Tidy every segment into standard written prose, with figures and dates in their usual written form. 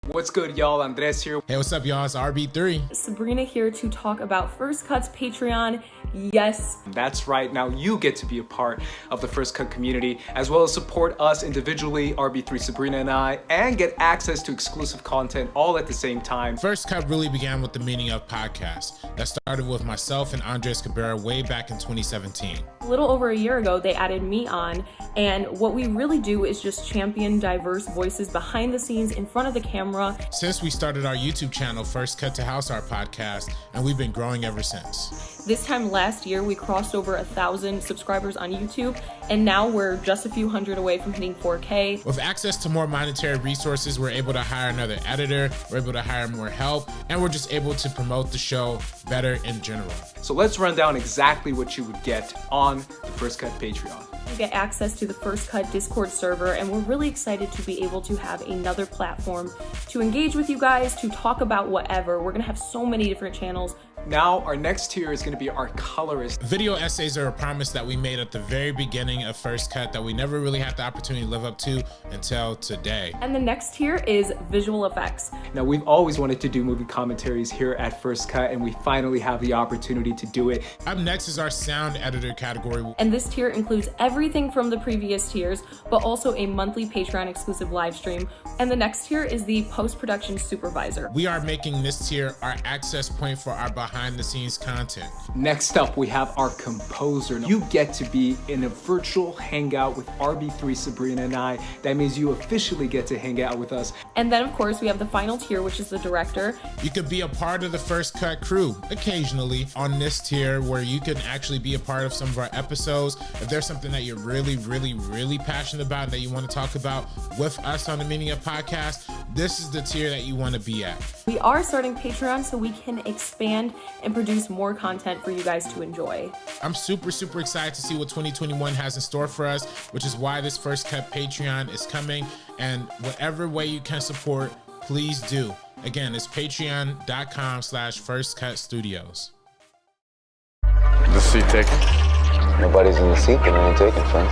What's good, y'all? Andres here. Hey, what's up, y'all? It's RB3. Sabrina here to talk about First Cut's Patreon. Yes. That's right. Now you get to be a part of the First Cut community, as well as support us individually, RB3, Sabrina, and I, and get access to exclusive content all at the same time. First Cut really began with the meaning of podcast. That started with myself and Andres Cabrera way back in 2017. A little over a year ago, they added me on, and what we really do is just champion diverse voices behind the scenes, in front of the camera. Since we started our YouTube channel, First Cut to House, our podcast, and we've been growing ever since. This time last year, we crossed over 1,000 subscribers on YouTube, and now we're just a few hundred away from hitting 4K. With access to more monetary resources, we're able to hire another editor, we're able to hire more help, and we're just able to promote the show better in general. So let's run down exactly what you would get on the First Cut Patreon. You get access to the First Cut Discord server, and we're really excited to be able to have another platform to engage with you guys, to talk about whatever. We're gonna have so many different channels. Now, our next tier is going to be our colorist. Video essays are a promise that we made at the very beginning of First Cut that we never really had the opportunity to live up to until today. And the next tier is visual effects. Now, we've always wanted to do movie commentaries here at First Cut, and we finally have the opportunity to do it. Up next is our sound editor category. And this tier includes everything from the previous tiers, but also a monthly Patreon exclusive live stream. And the next tier is the post-production supervisor. We are making this tier our access point for our behind the scenes content. Next up, we have our composer. You get to be in a virtual hangout with RB3, Sabrina, and I. That means you officially get to hang out with us. And then, of course, we have the final tier, which is the director. You could be a part of the First Cut crew occasionally on this tier, where you can actually be a part of some of our episodes. If there's something that you're really passionate about that you want to talk about with us on the Meaning of Podcast, this is the tier that you want to be at. We are starting Patreon so we can expand and produce more content for you guys to enjoy. I'm super excited to see what 2021 has in store for us, which is why this First Cut Patreon is coming. And whatever way you can support, please do. Again, it's patreon.com/firstcutstudios. The seat taken? Nobody's in the seat, they're only taken, friend.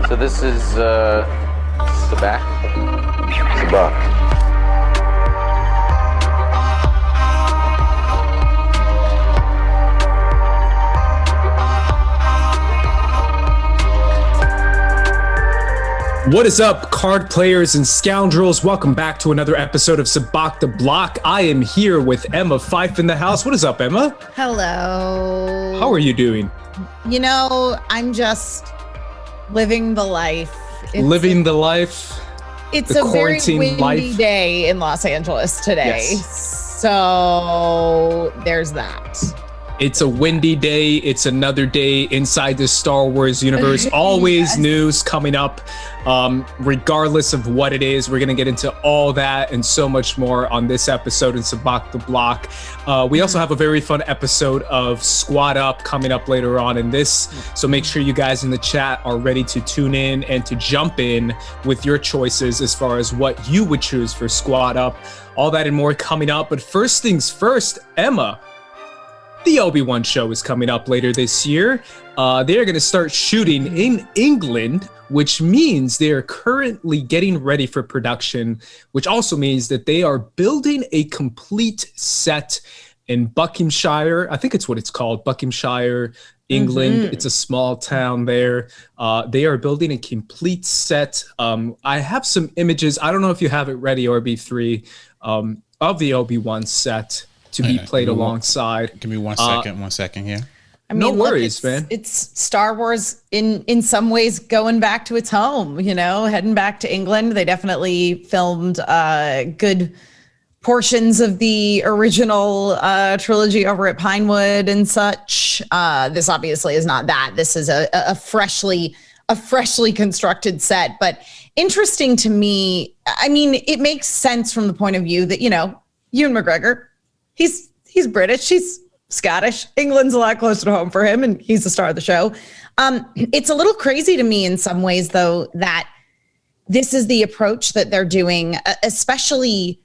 So this is, Sabacc? Sabacc. What is up, card players and scoundrels? Welcome back to another episode of Sabacc the Block. I am here with Emma Fyffe in the house. What is up, Emma? Hello. How are you doing? You know, I'm just living the life. Living the life. It's the a very windy life. day in Los Angeles today. Yes. So there's that. It's a windy day. It's another day inside the Star Wars universe. Always Yes. news coming up. Regardless of what it is, we're going to get into all that and so much more on this episode in Sabacc the Block. We also have a very fun episode of Squad Up coming up later on in this. So make sure you guys in the chat are ready to tune in and to jump in with your choices as far as what you would choose for Squad Up. All that and more coming up. But first things first, Emma. The Obi-Wan show is coming up later this year. They are going to start shooting in England, which means they are currently getting ready for production, which also means that they are building a complete set in Buckinghamshire. I think it's what it's called, Buckinghamshire, England. Mm-hmm. It's a small town there. They are building a complete set. I have some images. I don't know if you have it ready, RB3, of the Obi-Wan set to be played alongside. Give me one second here. I mean, no look, worries, man. It's Star Wars in some ways going back to its home, you know, heading back to England. They definitely filmed good portions of the original trilogy over at Pinewood and such. This obviously is not that. This is a freshly constructed set, but interesting to me. I mean, it makes sense from the point of view that, you know, Ewan McGregor, he's British, he's Scottish. England's a lot closer to home for him, and he's the star of the show. It's a little crazy to me in some ways, though, that this is the approach that they're doing, especially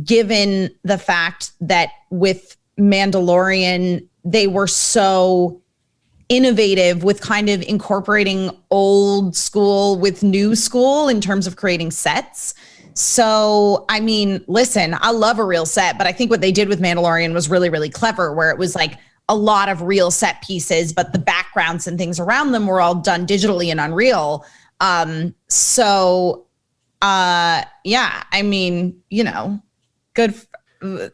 given the fact that with Mandalorian, they were so innovative with kind of incorporating old school with new school in terms of creating sets. So, I mean, listen, I love a real set, but I think what they did with Mandalorian was really, really clever, where it was like a lot of real set pieces, but the backgrounds and things around them were all done digitally in Unreal. Yeah, I mean, you know, good.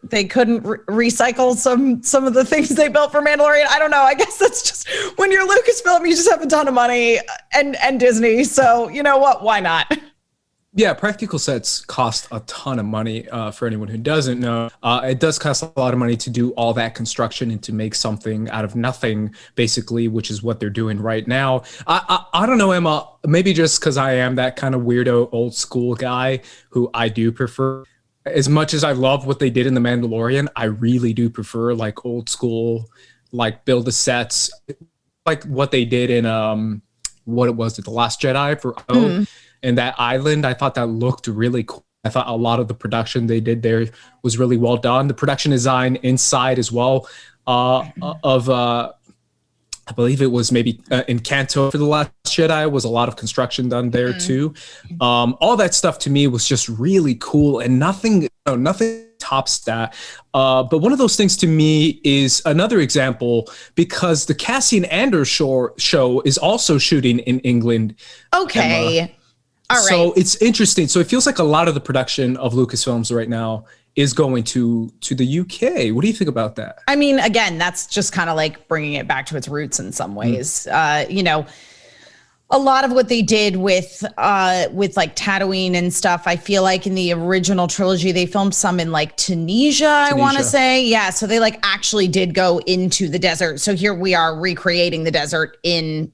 They couldn't recycle some of the things they built for Mandalorian. I don't know. I guess that's just when you're Lucasfilm, you just have a ton of money and Disney. So you know what? Why not? Yeah, practical sets cost a ton of money. For anyone who doesn't know, it does cost a lot of money to do all that construction and to make something out of nothing, basically, which is what they're doing right now. I don't know, Emma, maybe just because I am that kind of weirdo old school guy who I do prefer. As much as I love what they did in The Mandalorian, I really do prefer like old school, like build the sets, like what they did in what was it, The Last Jedi for and that island. I thought that looked really cool. I thought a lot of the production they did there was really well done. The production design inside as well of I believe it was maybe in Kanto for The Last Jedi was a lot of construction done there too. All that stuff to me was just really cool, and nothing tops that. But one of those things to me is another example, because the Cassian Andor show is also shooting in England. Okay. Emma. All right. So it's interesting. So it feels like a lot of the production of Lucasfilms right now is going to the UK. What do you think about that? I mean, again, that's just kind of like bringing it back to its roots in some ways. You know, a lot of what they did with like Tatooine and stuff, I feel like in the original trilogy, they filmed some in like Tunisia. I want to say. Yeah. So they like actually did go into the desert. So here we are recreating the desert in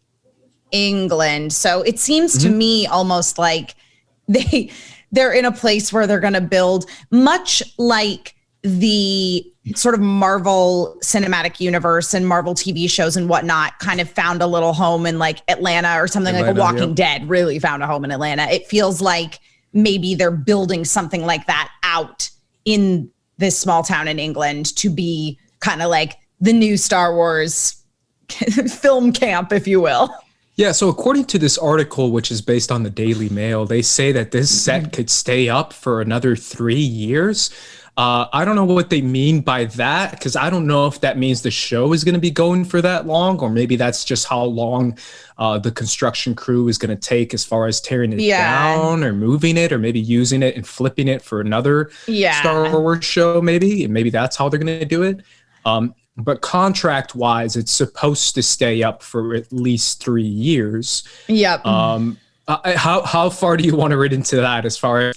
England. So it seems to me almost like they're in a place where they're going to build, much like the sort of Marvel cinematic universe and Marvel TV shows and whatnot kind of found a little home in like Atlanta or something. Like a Walking Dead really found a home in Atlanta. It feels like maybe they're building something like that out in this small town in England to be kind of like the new Star Wars film camp, if you will. Yeah, so according to this article, which is based on the Daily Mail, they say that this set could stay up for another 3 years. I don't know what they mean by that, because I don't know if that means the show is going to be going for that long, or maybe that's just how long the construction crew is going to take as far as tearing it down or moving it, or maybe using it and flipping it for another Star Wars show, maybe. And maybe that's how they're going to do it. But contract-wise, it's supposed to stay up for at least 3 years. Yep. How far do you want to read into that? As far as,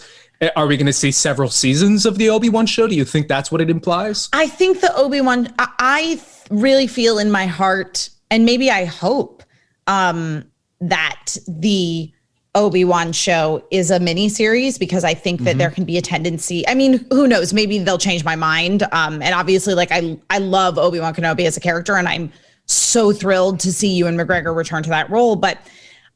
are we going to see several seasons of the Obi-Wan show? Do you think that's what it implies? I think the Obi-Wan, I really feel in my heart, and maybe I hope that the Obi-Wan show is a mini series, because I think that there can be a tendency. I mean, who knows? Maybe they'll change my mind. And obviously, like I love Obi-Wan Kenobi as a character, and I'm so thrilled to see Ewan McGregor return to that role. But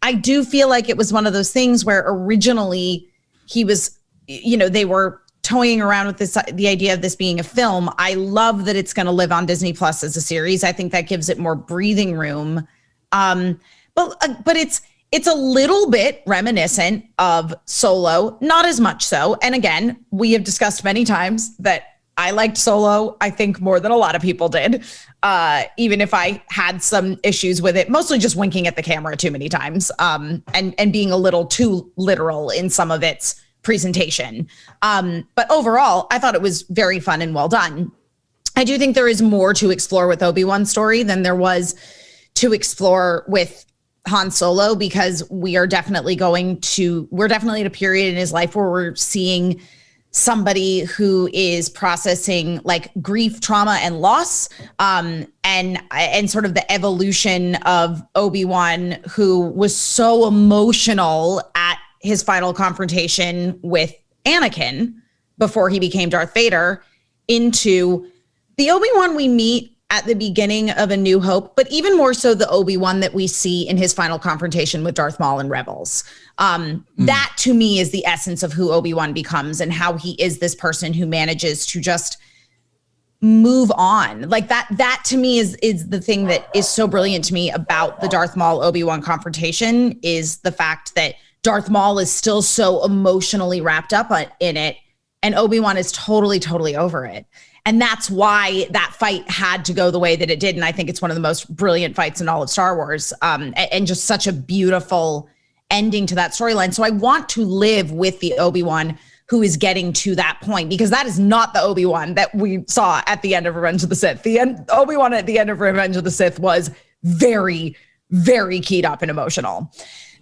I do feel like it was one of those things where originally he was, you know, they were toying around with the idea of this being a film. I love that it's going to live on Disney Plus as a series. I think that gives it more breathing room. But it's a little bit reminiscent of Solo, not as much so. And again, we have discussed many times that I liked Solo, I think, more than a lot of people did, even if I had some issues with it, mostly just winking at the camera too many times, and being a little too literal in some of its presentation. But overall, I thought it was very fun and well done. I do think there is more to explore with Obi-Wan's story than there was to explore with Han Solo, because we're definitely at a period in his life where we're seeing somebody who is processing like grief, trauma, and loss, and sort of the evolution of Obi-Wan, who was so emotional at his final confrontation with Anakin before he became Darth Vader, into the Obi-Wan we meet at the beginning of A New Hope, but even more so the Obi-Wan that we see in his final confrontation with Darth Maul in Rebels. That to me is the essence of who Obi-Wan becomes, and how he is this person who manages to just move on. Like that to me is the thing that is so brilliant to me about the Darth Maul Obi-Wan confrontation, is the fact that Darth Maul is still so emotionally wrapped up in it, and Obi-Wan is totally, totally over it. And that's why that fight had to go the way that it did. And I think it's one of the most brilliant fights in all of Star Wars, and just such a beautiful ending to that storyline. So I want to live with the Obi-Wan who is getting to that point, because that is not the Obi-Wan that we saw at the end of Revenge of the Sith. Obi-Wan at the end of Revenge of the Sith was very, very keyed up and emotional.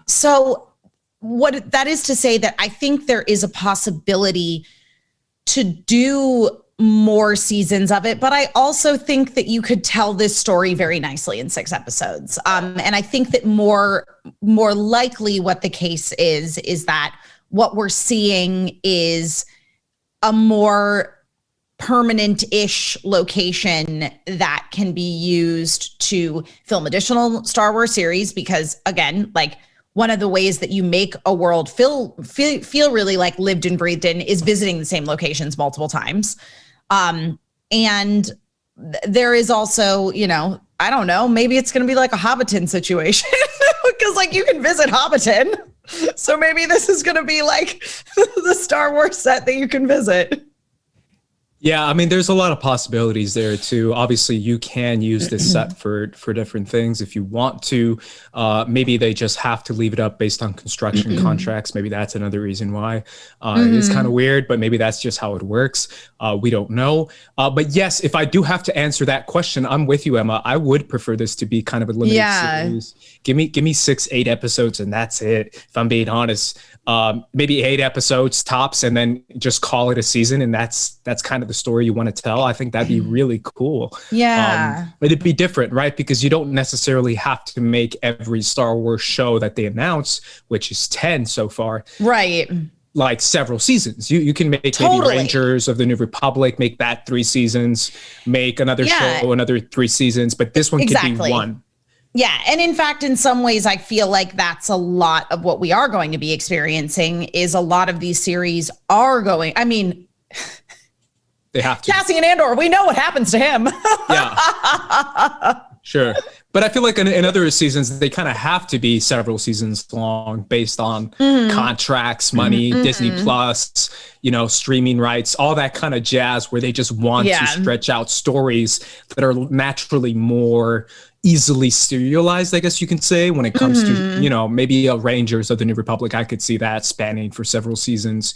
So what that is to say that I think there is a possibility to do more seasons of it, but I also think that you could tell this story very nicely in 6 episodes. And I think that more likely what the case is that what we're seeing is a more permanent-ish location that can be used to film additional Star Wars series, because again, like, one of the ways that you make a world feel really like lived and breathed in is visiting the same locations multiple times. And there is also, I don't know, maybe it's going to be like a Hobbiton situation because like you can visit Hobbiton. So maybe this is going to be like the Star Wars set that you can visit. Yeah, I mean, there's a lot of possibilities there too. Obviously, you can use this set for different things if you want to. Maybe they just have to leave it up based on construction contracts. Maybe that's another reason why. It's kind of weird, but maybe that's just how it works. We don't know. But yes, if I do have to answer that question, I'm with you, Emma. I would prefer this to be kind of a limited series. Give me 6, 8 episodes, and that's it. If I'm being honest. Maybe 8 episodes tops, and then just call it a season, and that's kind of the story you want to tell. I think that'd be really cool. Yeah. But it'd be different, right? Because you don't necessarily have to make every Star Wars show that they announce, which is 10 so far. Right. Like several seasons. You can make maybe Rangers of the New Republic, make that 3 seasons, make another show, another 3 seasons, but this one could be 1. Yeah. And in fact, in some ways, I feel like that's a lot of what we are going to be experiencing is a lot of these series are going, I mean, they have to. Cassian Andor, we know what happens to him. Yeah. Sure. But I feel like in other seasons, they kind of have to be several seasons long based on contracts, money, Disney Plus, streaming rights, all that kind of jazz where they just want to stretch out stories that are naturally more easily serialized, I guess you can say, when it comes to, maybe a Rangers of the New Republic. I could see that spanning for several seasons.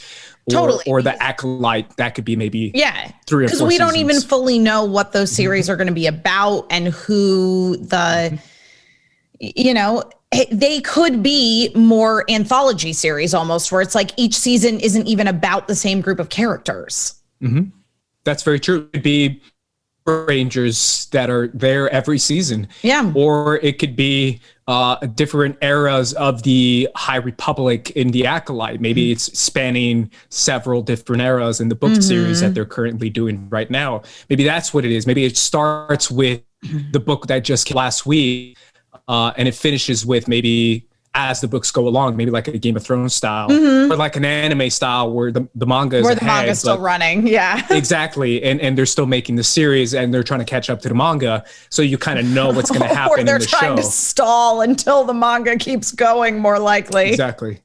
Or the Acolyte, that could be maybe 3 or 4 because we don't seasons. even fully know what those series are going to be about and who the, they could be more anthology series almost, where it's like each season isn't even about the same group of characters. That's very true. It could be Rangers that are there every season. Yeah. Or it could be different eras of the High Republic in the Acolyte. Maybe it's spanning several different eras in the book series that they're currently doing right now. Maybe that's what it is. Maybe it starts with the book that just came last week and it finishes with maybe as the books go along, maybe like a Game of Thrones style or like an anime style where the manga is where the manga's still running. Yeah, exactly. And they're still making the series and they're trying to catch up to the manga. So you kind of know what's going to happen in the show. Or they're trying to stall until the manga keeps going, more likely. Exactly.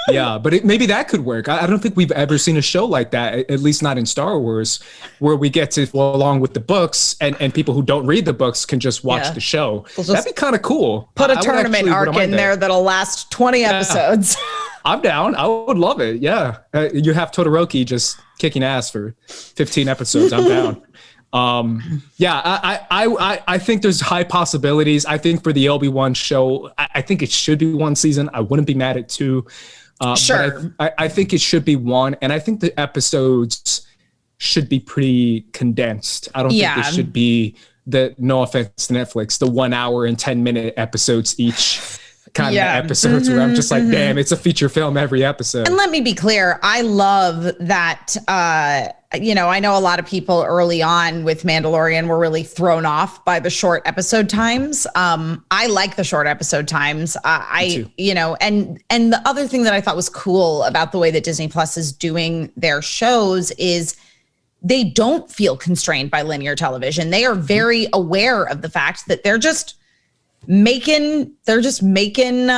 Yeah, but maybe that could work. I don't think we've ever seen a show like that, at least not in Star Wars, where we get to follow along with the books and people who don't read the books can just watch the show. That'd be kind of cool. Put a tournament arc in there that'll last 20 episodes. I'm down. I would love it. Yeah. You have Todoroki just kicking ass for 15 episodes. I'm down. I think there's high possibilities. I think for the Obi-Wan show, I think it should be 1 season. I wouldn't be mad at 2. Sure. But I think it should be 1. And I think the episodes should be pretty condensed. I don't think it should be no offense to Netflix, the 1 hour and 10-minute episodes each kind of episodes where I'm just like, damn, it's a feature film every episode. And let me be clear. I love that, I know a lot of people early on with Mandalorian were really thrown off by the short episode times. I like the short episode times. And the other thing that I thought was cool about the way that Disney Plus is doing their shows is they don't feel constrained by linear television. They are very aware of the fact that they're just they're just making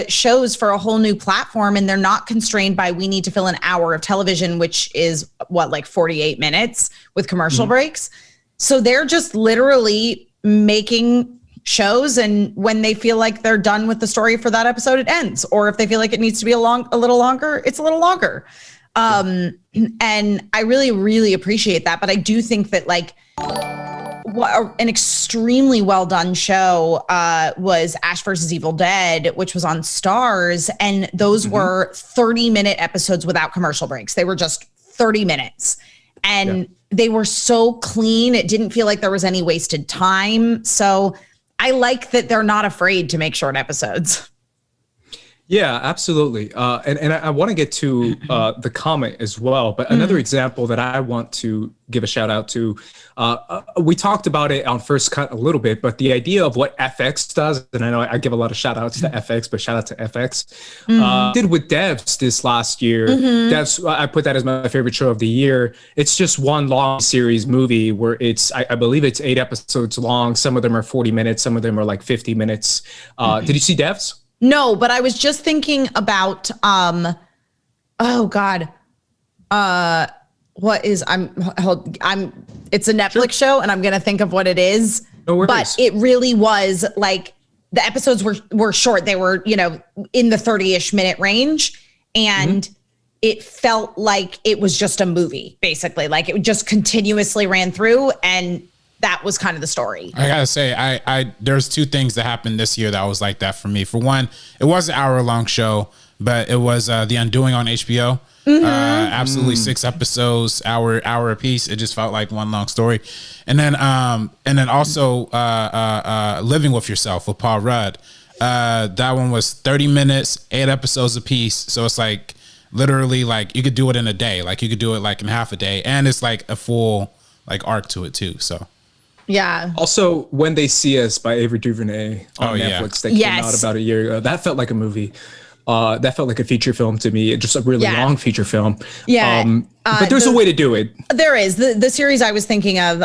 shows for a whole new platform, and they're not constrained by we need to fill an hour of television, which is like 48 minutes with commercial breaks. So they're just literally making shows, and when they feel like they're done with the story for that episode, it ends. Or if they feel like it needs to be a little longer, it's a little longer. And I really, really appreciate that. But I do think that like an extremely well done show was Ash vs. Evil Dead, which was on Stars. And those were 30-minute episodes without commercial breaks. They were just 30 minutes. And they were so clean. It didn't feel like there was any wasted time. So I like that they're not afraid to make short episodes. Yeah, absolutely. And I want to get to the comment as well. But another example that I want to give a shout out to, we talked about it on First Cut a little bit, but the idea of what FX does, and I know I give a lot of shout outs to FX, but shout out to FX, did with Devs this last year. Devs, I put that as my favorite show of the year. It's just one long series movie where it's, I believe it's 8 episodes long. Some of them are 40 minutes. Some of them are like 50 minutes. Did you see Devs? No, but I was just thinking about, oh God, what is, it's a Netflix show and I'm going to think of what it is. No worries. But it really was like, the episodes were short. They were, in the 30-ish minute range. And it felt like it was just a movie, basically. Like it just continuously ran through, and that was kind of the story. I gotta say, I there's 2 things that happened this year that was like that for me. For one, it was an hour-long show, but it was The Undoing on HBO. Absolutely 6 episodes, hour a piece. It just felt like one long story. And then also Living with Yourself with Paul Rudd. That one was 30 minutes, 8 episodes a piece. So it's like literally like you could do it in a day. Like you could do it like in half a day, and it's like a full like arc to it too. So. Yeah. Also, When They See Us by Ava DuVernay on Netflix that came out about a year ago. That felt like a movie. That felt like a feature film to me. Just a really long feature film. Yeah. But there's a way to do it. There is. The series I was thinking of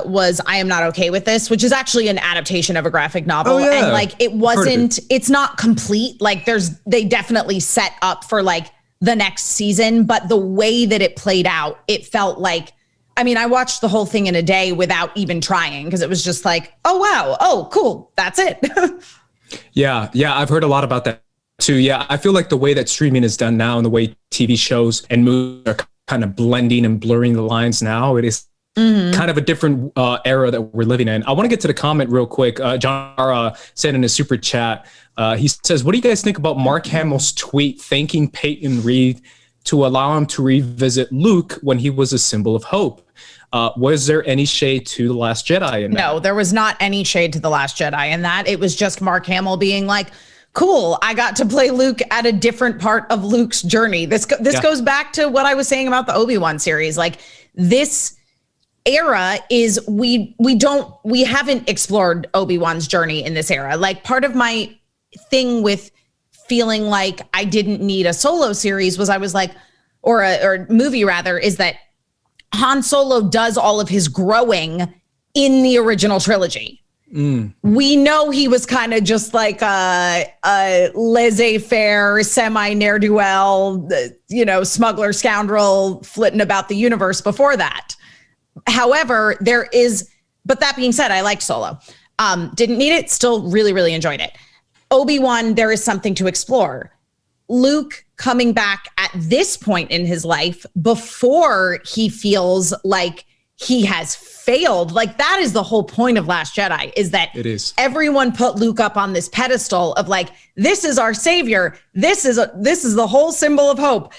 was I Am Not Okay With This, which is actually an adaptation of a graphic novel. Oh, yeah. And like it's not complete. Like they definitely set up for like the next season, but the way that it played out, it felt like, I mean, I watched the whole thing in a day without even trying, because it was just like, oh, wow. Oh, cool. That's it. Yeah. I've heard a lot about that too. Yeah. I feel like the way that streaming is done now and the way TV shows and movies are kind of blending and blurring the lines now, it is kind of a different era that we're living in. I want to get to the comment real quick. John said in a super chat, he says, what do you guys think about Mark Hamill's tweet thanking Peyton Reed to allow him to revisit Luke when he was a symbol of hope? Was there any shade to The Last Jedi in that? No, there was not any shade to The Last Jedi in that. It was just Mark Hamill being like, cool, I got to play Luke at a different part of Luke's journey. This goes back to what I was saying about the Obi-Wan series. Like this era is we haven't explored Obi-Wan's journey in this era. Like part of my thing with feeling like I didn't need a Solo series was I was like, or a movie rather, is that Han Solo does all of his growing in the original trilogy. We know he was kind of just like a laissez-faire, semi-ne'er-do-well, smuggler, scoundrel, flitting about the universe before that. However, but that being said, I liked Solo. Didn't need it, still really, really enjoyed it. Obi-Wan, there is something to explore. Luke coming back at this point in his life before he feels like he has failed. Like that is the whole point of Last Jedi, is that everyone put Luke up on this pedestal of like, this is our savior. This is the whole symbol of hope.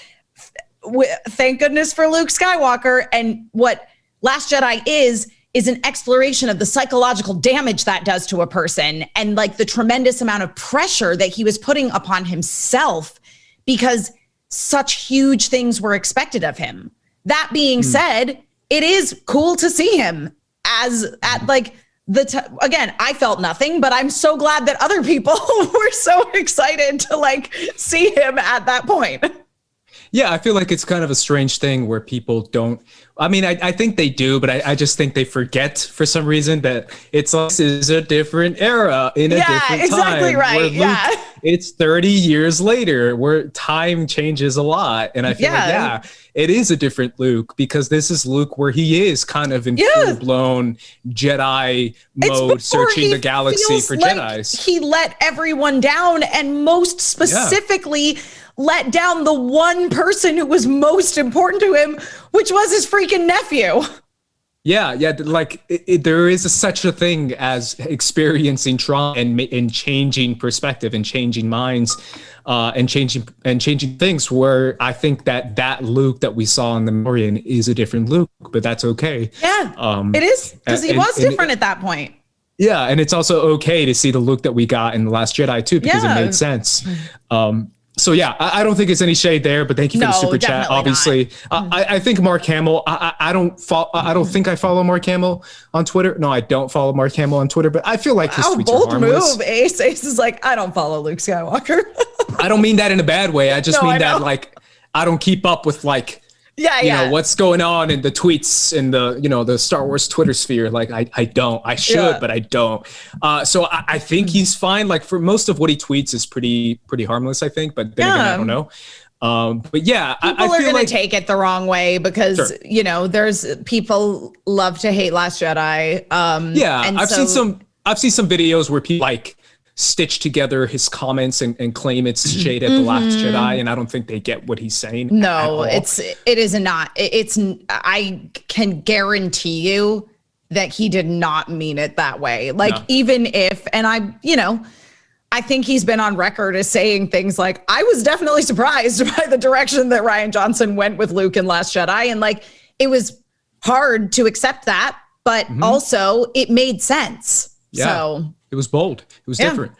Thank goodness for Luke Skywalker. And what Last Jedi is an exploration of the psychological damage that does to a person, and like the tremendous amount of pressure that he was putting upon himself because such huge things were expected of him. That being said, it is cool to see him again, I felt nothing, but I'm so glad that other people were so excited to like see him at that point. Yeah, I feel like it's kind of a strange thing where people don't. I mean, I think they do, but I just think they forget for some reason that it's like, this is a different era in a different time. Exactly right. Where Luke, it's 30 years later where time changes a lot. And I feel like, it is a different Luke because this is Luke where he is kind of in full-blown Jedi mode, searching the galaxy for Jedis. He let everyone down, and most specifically let down the one person who was most important to him, which was his freaking nephew. Yeah, like there is such a thing as experiencing trauma and changing perspective and changing minds, and changing things. Where I think that Luke that we saw in The Mandalorian is a different Luke, but that's okay. Yeah, it is, because he was different at that point. Yeah, and it's also okay to see the Luke that we got in The Last Jedi too, because it made sense. So yeah, I don't think it's any shade there, but thank you for the super chat. Obviously, I think Mark Hamill. I don't think I follow Mark Hamill on Twitter. No, I don't follow Mark Hamill on Twitter, but I feel like his tweets are harmless. Move, Ace. Ace is like, I don't follow Luke Skywalker. I don't mean that in a bad way. I just mean that like I don't keep up with like. You know what's going on in the tweets in the the Star Wars Twitter sphere. Like I don't. I should, but I don't. So I think he's fine. Like for most of what he tweets is pretty harmless, I think. But then again, I don't know. But yeah, people are going to take it the wrong way because there's people love to hate Last Jedi. And I've seen some videos where people like stitch together his comments and claim it's shade at The Last Jedi, and I don't think they get what he's saying. No, it is not. I can guarantee you that he did not mean it that way. Like even if, and I think he's been on record as saying things like, I was definitely surprised by the direction that Rian Johnson went with Luke in Last Jedi. And like, it was hard to accept that, but also it made sense. Yeah. So it was bold. It was different.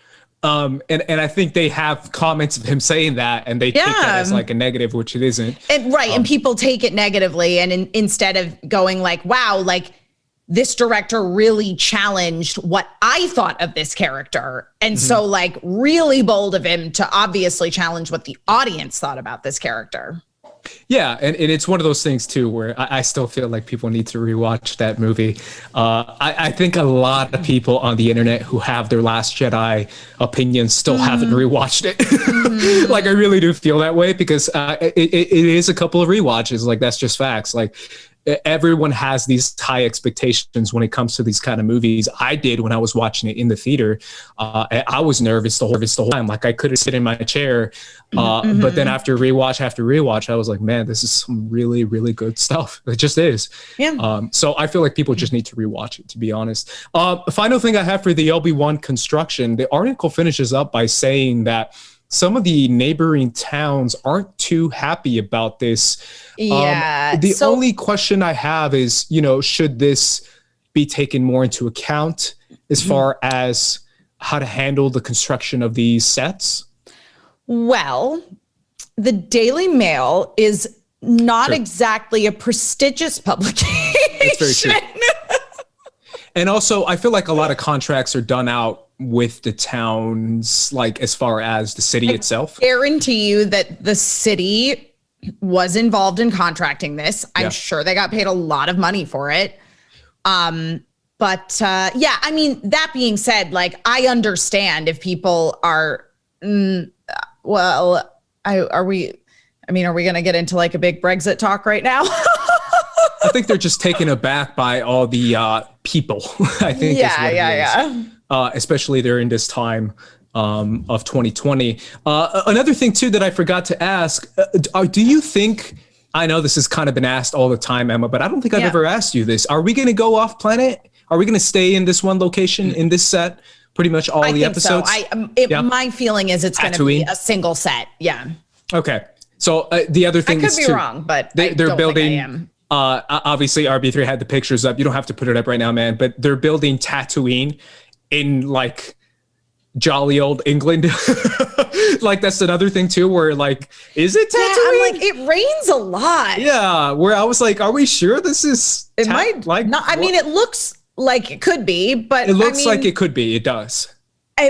And I think they have comments of him saying that, and they take that as like a negative, which it isn't. And people take it negatively. And instead of going like, wow, like this director really challenged what I thought of this character. And so like really bold of him to obviously challenge what the audience thought about this character. Yeah, and it's one of those things too where I still feel like people need to rewatch that movie. I think a lot of people on the internet who have their Last Jedi opinions still haven't rewatched it. Like I really do feel that way because it is a couple of rewatches. Like that's just facts. Like everyone has these high expectations when it comes to these kind of movies. I did when I was watching it in the theater. I was nervous the whole time. Like I couldn't sit in my chair. But then after rewatch, I was like, man, this is some really, really good stuff. It just is. Yeah. So I feel like people just need to rewatch it, to be honest. Final thing I have for the Obi-Wan construction, the article finishes up by saying that some of the neighboring towns aren't too happy about this. The only question I have is, should this be taken more into account as far as how to handle the construction of these sets? Well, the Daily Mail is not exactly a prestigious publication. It's very true. And also, I feel like a lot of contracts are done out with the towns, like as far as the city itself. I guarantee you that the city was involved in contracting this. I'm sure they got paid a lot of money for it. But I mean, that being said, like I understand if people are, are we going to get into like a big Brexit talk right now? I think they're just taken aback by all the people. I think. Especially during this time of 2020. Another thing too that I forgot to ask: do you think? I know this has kind of been asked all the time, Emma, but I don't think I've ever asked you this. Are we going to go off planet? Are we going to stay in this one location in this set? Pretty much all the episodes. So. My feeling is it's going to be a single set. Yeah. Okay. So the other thing I could be wrong, but they're building. Obviously, RB3 had the pictures up. You don't have to put it up right now, man. But they're building Tatooine in like jolly old England. Like that's another thing too, where like, is it Tatooine? Yeah, I'm like, it rains a lot. Yeah. Where I was like, are we sure this is? It might like. No, I mean, it looks like it could be, but it looks like it could be. It does.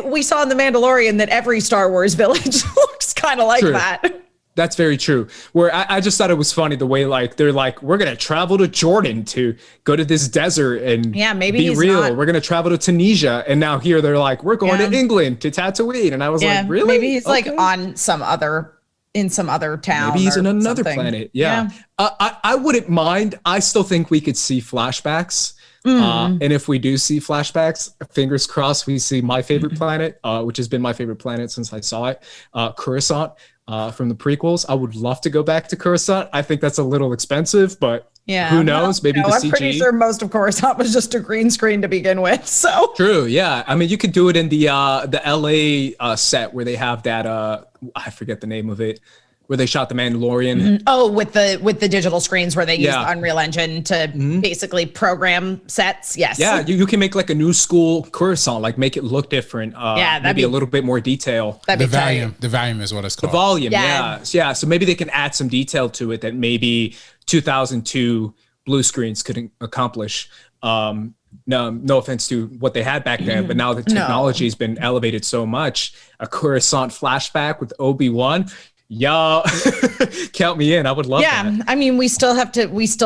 We saw in The Mandalorian that every Star Wars village looks kind of like that. That's very true. Where I just thought it was funny the way like they're like, we're gonna travel to Jordan to go to this desert and maybe be he's real. not- We're gonna travel to Tunisia, and now here they're like, we're going to England to Tatooine, and I was like, really? Maybe he's like Okay. on some other town. Maybe he's or in another something. planet. Yeah. I wouldn't mind. I still think we could see flashbacks. And if we do see flashbacks, fingers crossed, we see my favorite planet, which has been my favorite planet since I saw it, Coruscant, from the prequels. I would love to go back to Coruscant. I think that's a little expensive, but who knows? Maybe the I'm CG. pretty sure most of Coruscant was just a green screen to begin with. So True. Yeah. I mean, you could do it in the LA set where they have that. I forget the name of it, where they shot the Mandalorian. with the digital screens where they use the Unreal Engine to basically program sets. Yes. Yeah, you can make like a new school Coruscant, like make it look different. that'd maybe be- a little bit more detail. That'd The be tight. volume. The volume is what it's called. Volume, Yeah. yeah. So maybe they can add some detail to it that maybe 2002 blue screens couldn't accomplish. No offense to what they had back then, but now the technology has been elevated so much. A Coruscant flashback with Obi-Wan. Y'all count me in. I would love that. I mean, we still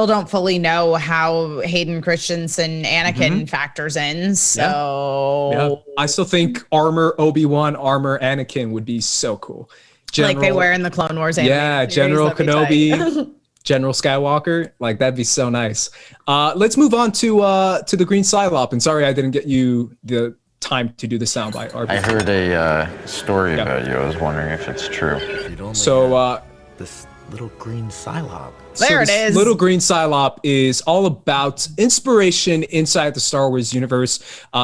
don't fully know how Hayden Christensen Anakin factors in. So Yeah. I still think armor Obi-Wan, armor Anakin would be so cool. like they wear in the Clone Wars animated series, General that'd be tight. Kenobi, General Skywalker, like that'd be so nice. Let's move on to the Green Psylop. And sorry, I didn't get you the time to do the soundbite. RB. I heard a story about you. I was wondering if it's true. So This little green Psylop. There it this is. Little Green Psylop is all about inspiration inside the Star Wars universe.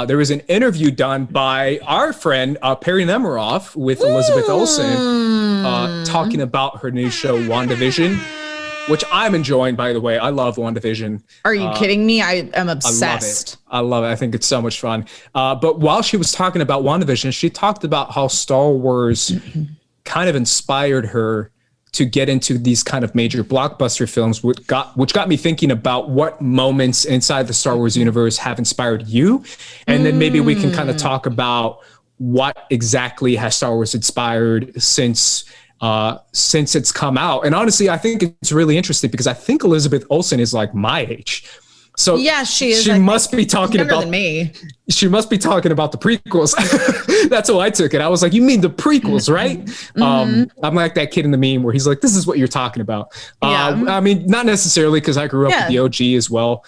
There was an interview done by our friend Perry Nemiroff with Elizabeth Olsen, talking about her new show WandaVision, which I'm enjoying, by the way. I love WandaVision. Are you kidding me? I am I obsessed. love it. I think it's so much fun. But while she was talking about WandaVision, she talked about how Star Wars kind of inspired her to get into these kind of major blockbuster films, which got me thinking about what moments inside the Star Wars universe have inspired you. And then maybe we can kind of talk about what exactly has Star Wars inspired since it's come out. And honestly, I think it's really interesting because I think Elizabeth Olsen is like my age. So Yeah, she is. She I must think. be talking Younger about than me. She must be talking about the prequels. That's how I took it. I was like, you mean the prequels, right? I'm like that kid in the meme where he's like, this is what you're talking about. I mean, not necessarily because I grew up with the OG as well.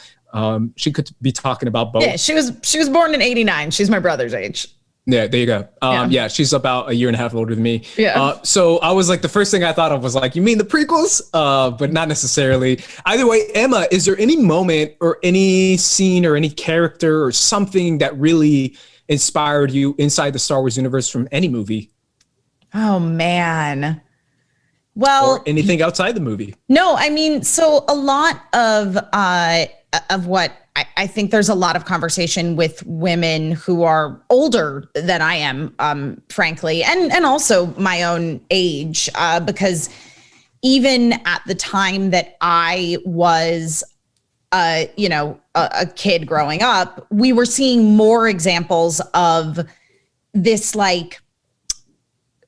She could be talking about both. Yeah, she was born in '89. She's my brother's age. Yeah, there you go. Yeah, she's about a year and a half older than me. Yeah. So I was like, the first thing I thought of was like, you mean the prequels? But not necessarily. Either way, Emma, is there any moment or any scene or any character or something that really inspired you inside the Star Wars universe from any movie? Oh man. Well, Or anything outside the movie? no, I mean, so a lot of what I think there's a lot of conversation with women who are older than I am, frankly, and also my own age, because even at the time that I was, a kid growing up, we were seeing more examples of this like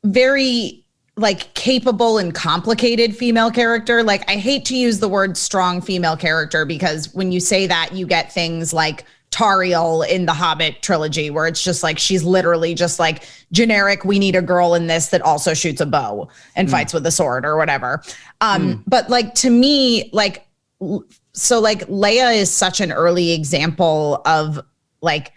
very like capable and complicated female character. Like I hate to use the word strong female character because when you say that, you get things like Tariel in the Hobbit trilogy, where it's just like, she's literally just like generic, we need a girl in this that also shoots a bow and fights with a sword or whatever. But like, to me, like, so like Leia is such an early example of like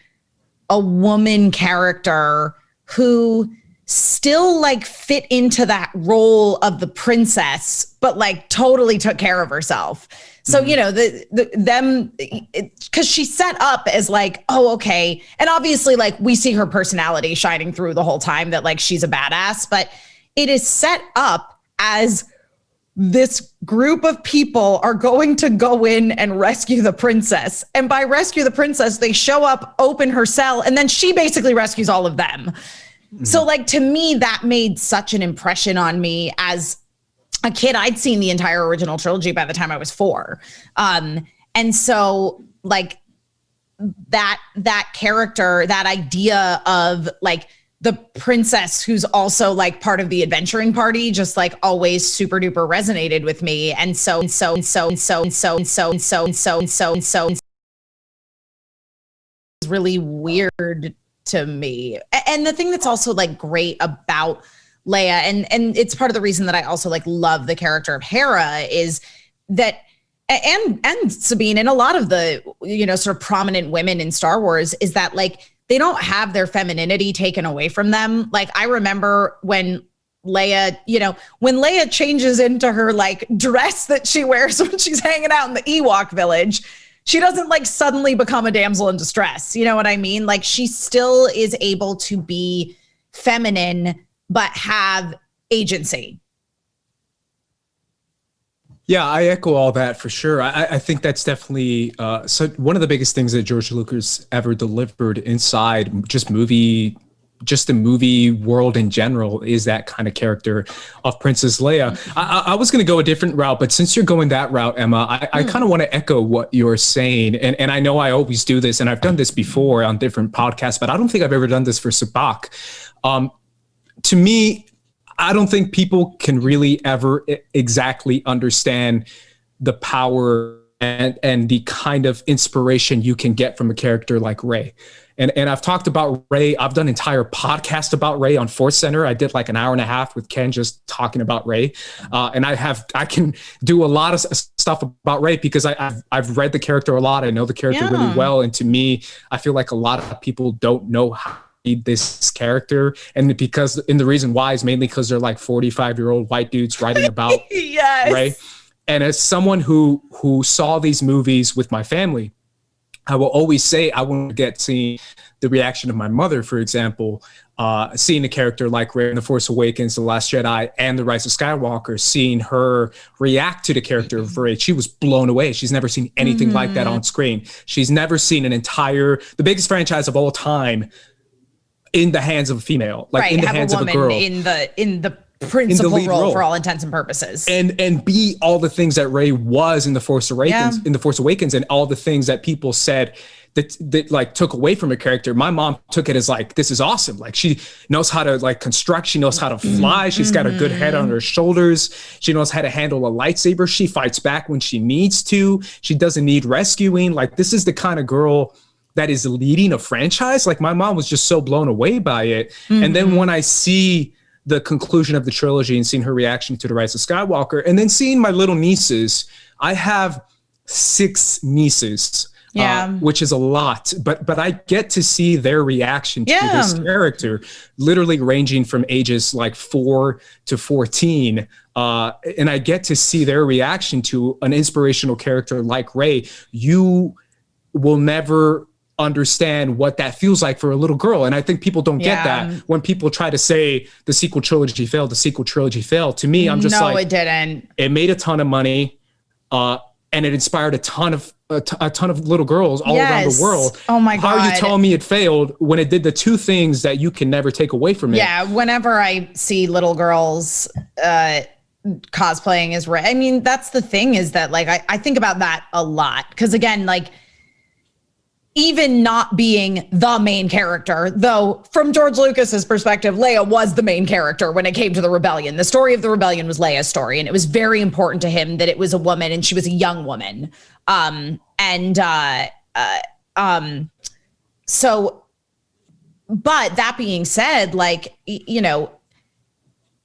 a woman character who still like fit into that role of the princess, but like totally took care of herself. So, because she's set up as like, oh, okay. And obviously like we see her personality shining through the whole time that like she's a badass, but it is set up as this group of people are going to go in and rescue the princess. And by rescue the princess, they show up, open her cell, and then she basically rescues all of them. So like, to me, that made such an impression on me as a kid. I'd seen the entire original trilogy by the time I was 4. And so like that character, that idea of like the princess who's also like part of the adventuring party just like always super duper resonated with me. And so it's really weird to me. And the thing that's also like great about Leia, and it's part of the reason that I also like love the character of Hera, is that and Sabine and a lot of the, you know, sort of prominent women in Star Wars, is that like they don't have their femininity taken away from them. Like I remember when Leia, you know, when Leia changes into her like dress that she wears when she's hanging out in the Ewok village, she doesn't like suddenly become a damsel in distress. You know what I mean? Like she still is able to be feminine, but have agency. Yeah, I echo all that for sure. I think that's definitely so one of the biggest things that George Lucas ever delivered inside just the movie world in general is that kind of character of Princess Leia. I was going to go a different route, but since you're going that route, Emma, I kind of want to echo what you're saying. And I know I always do this, and I've done this before on different podcasts, but I don't think I've ever done this for Sabacc. To me, I don't think people can really ever exactly understand the power and the kind of inspiration you can get from a character like Rey. And I've talked about Rey. I've done an entire podcast about Rey on Force Center. I did like an hour and a half with Ken just talking about Rey. And I can do a lot of stuff about Rey because I've read the character a lot. I know the character really well. And to me, I feel like a lot of people don't know how this character, and the reason why is mainly because they're like 45-year-old white dudes writing about Rey. And as someone who saw these movies with my family, I will always say I won't forget seeing the reaction of my mother, for example, seeing a character like Rey in The Force Awakens, The Last Jedi, and The Rise of Skywalker, seeing her react to the character of Rey. She was blown away. She's never seen anything like that on screen. She's never seen the biggest franchise of all time in the hands of a female, like in the hands of a girl, in the principal role for all intents and purposes, and be all the things that Rey was in The Force Awakens, and all the things that people said that like took away from her character. My mom took it as like, this is awesome. Like she knows how to like construct. She knows how to fly. She's got a good head on her shoulders. She knows how to handle a lightsaber. She fights back when she needs to. She doesn't need rescuing. Like this is the kind of girl that is leading a franchise. Like my mom was just so blown away by it. And then when I see the conclusion of the trilogy and seeing her reaction to The Rise of Skywalker, and then seeing my little nieces, I have 6 nieces, which is a lot, but I get to see their reaction to this character, literally ranging from ages like 4 to 14. And I get to see their reaction to an inspirational character like Rey. You will never understand what that feels like for a little girl. And I think people don't get that when people try to say the sequel trilogy failed. To me, I'm just like, it didn't. It made a ton of money, and it inspired a ton of little girls all around the world. Oh my God. How are you telling me it failed when it did the 2 things that you can never take away from it? Yeah, whenever I see little girls cosplaying as Rey, I mean, that's the thing, is that like I think about that a lot, because again, like, even not being the main character, though from George Lucas's perspective, Leia was the main character when it came to the rebellion. The story of the rebellion was Leia's story, and it was very important to him that it was a woman and she was a young woman. So, but that being said, like, you know,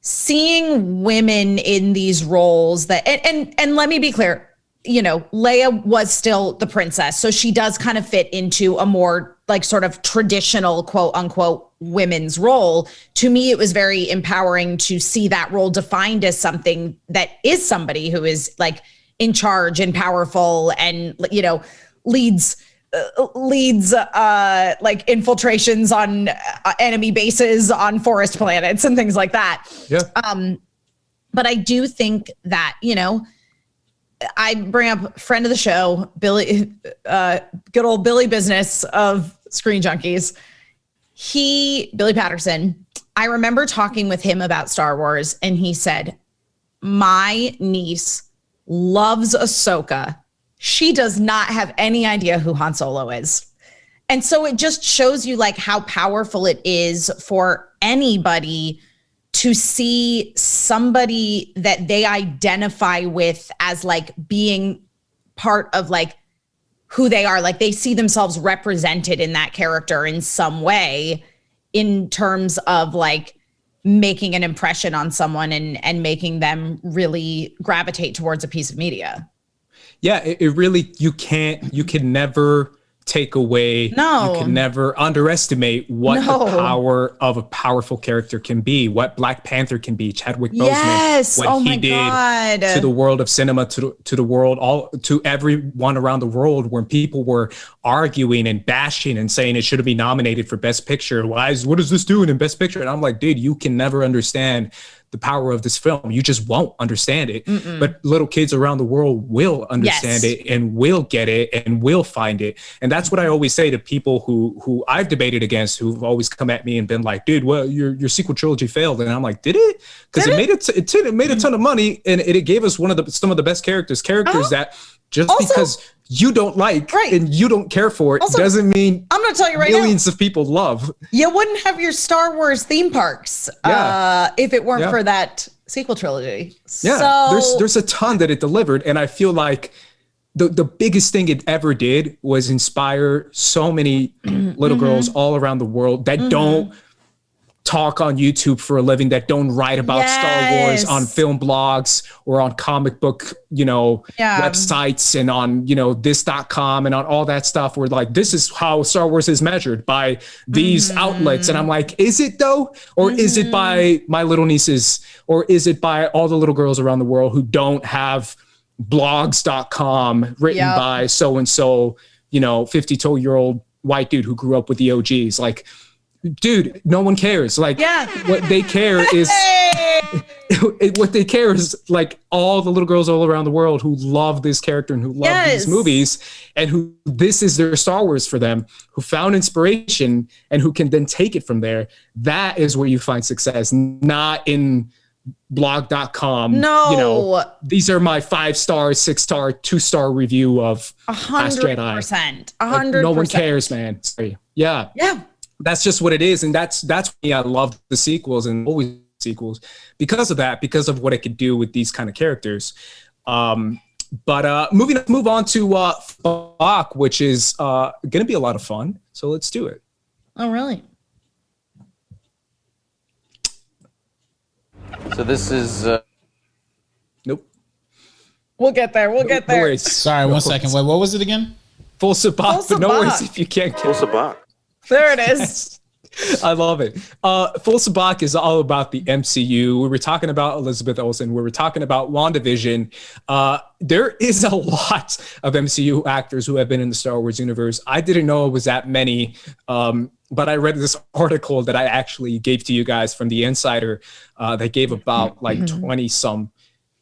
seeing women in these roles that, and let me be clear, you know, Leia was still the princess, so she does kind of fit into a more like sort of traditional quote unquote women's role. To me, it was very empowering to see that role defined as something that is somebody who is like in charge and powerful and, you know, leads like infiltrations on enemy bases on forest planets and things like that. But I do think that, you know, I bring up friend of the show, Billy, good old Billy Business of Screen Junkies. Billy Patterson, I remember talking with him about Star Wars, and he said, my niece loves Ahsoka. She does not have any idea who Han Solo is. And so it just shows you like how powerful it is for anybody to see somebody that they identify with as like being part of like who they are. Like they see themselves represented in that character in some way in terms of like making an impression on someone and making them really gravitate towards a piece of media. Yeah, it really, you can never take away, you can never underestimate what the power of a powerful character can be, what Black Panther can be, Chadwick Boseman, what he did to the world of cinema, to the world, to everyone around the world, when people were arguing and bashing and saying it should be nominated for Best Picture. What is this doing in Best Picture? And I'm like, dude, you can never understand the power of this film. You just won't understand it. But little kids around the world will understand it and will get it and will find it. And that's what I always say to people who I've debated against, who've always come at me and been like, dude, well, your sequel trilogy failed. And I'm like, did it? Because it made a ton of money, and it gave us some of the best characters that just also, because you don't like and you don't care for it also, doesn't mean I'm going to tell you right millions now, of people love. You wouldn't have your Star Wars theme parks if it weren't for that sequel trilogy. Yeah, so, there's a ton that it delivered, and I feel like the biggest thing it ever did was inspire so many little girls all around the world that don't talk on YouTube for a living, that don't write about Star Wars on film blogs or on comic book, websites and on, this.com and on all that stuff, where like, this is how Star Wars is measured by these outlets. And I'm like, is it though? Or is it by my little nieces? Or is it by all the little girls around the world who don't have blogs.com written by so-and-so, 52-year-old white dude who grew up with the OGs? Like, dude, no one cares. Like, what they care is like all the little girls all around the world who love this character and who love these movies, and who this is their Star Wars for them, who found inspiration and who can then take it from there. That is where you find success, not in blog.com. These are my 5-star, 6-star, 2-star review of Last Jedi. 100%. No one cares, man. Sorry. Yeah. That's just what it is. And that's why I love the sequels and always sequels because of that, because of what it could do with these kind of characters. Move on to Sabacc, which is going to be a lot of fun. So let's do it. Oh, really? So this is... Nope. We'll get there. We'll get there. No worries. Sorry, one second. Wait, what was it again? Full Sabacc, but no worries if you can't get Full Sabacc. There it is. I love it. Full Sabacc is all about the MCU. We were talking about Elizabeth Olsen. We were talking about WandaVision. There is a lot of MCU actors who have been in the Star Wars universe. I didn't know it was that many, but I read this article that I actually gave to you guys from The Insider that gave about like 20-some,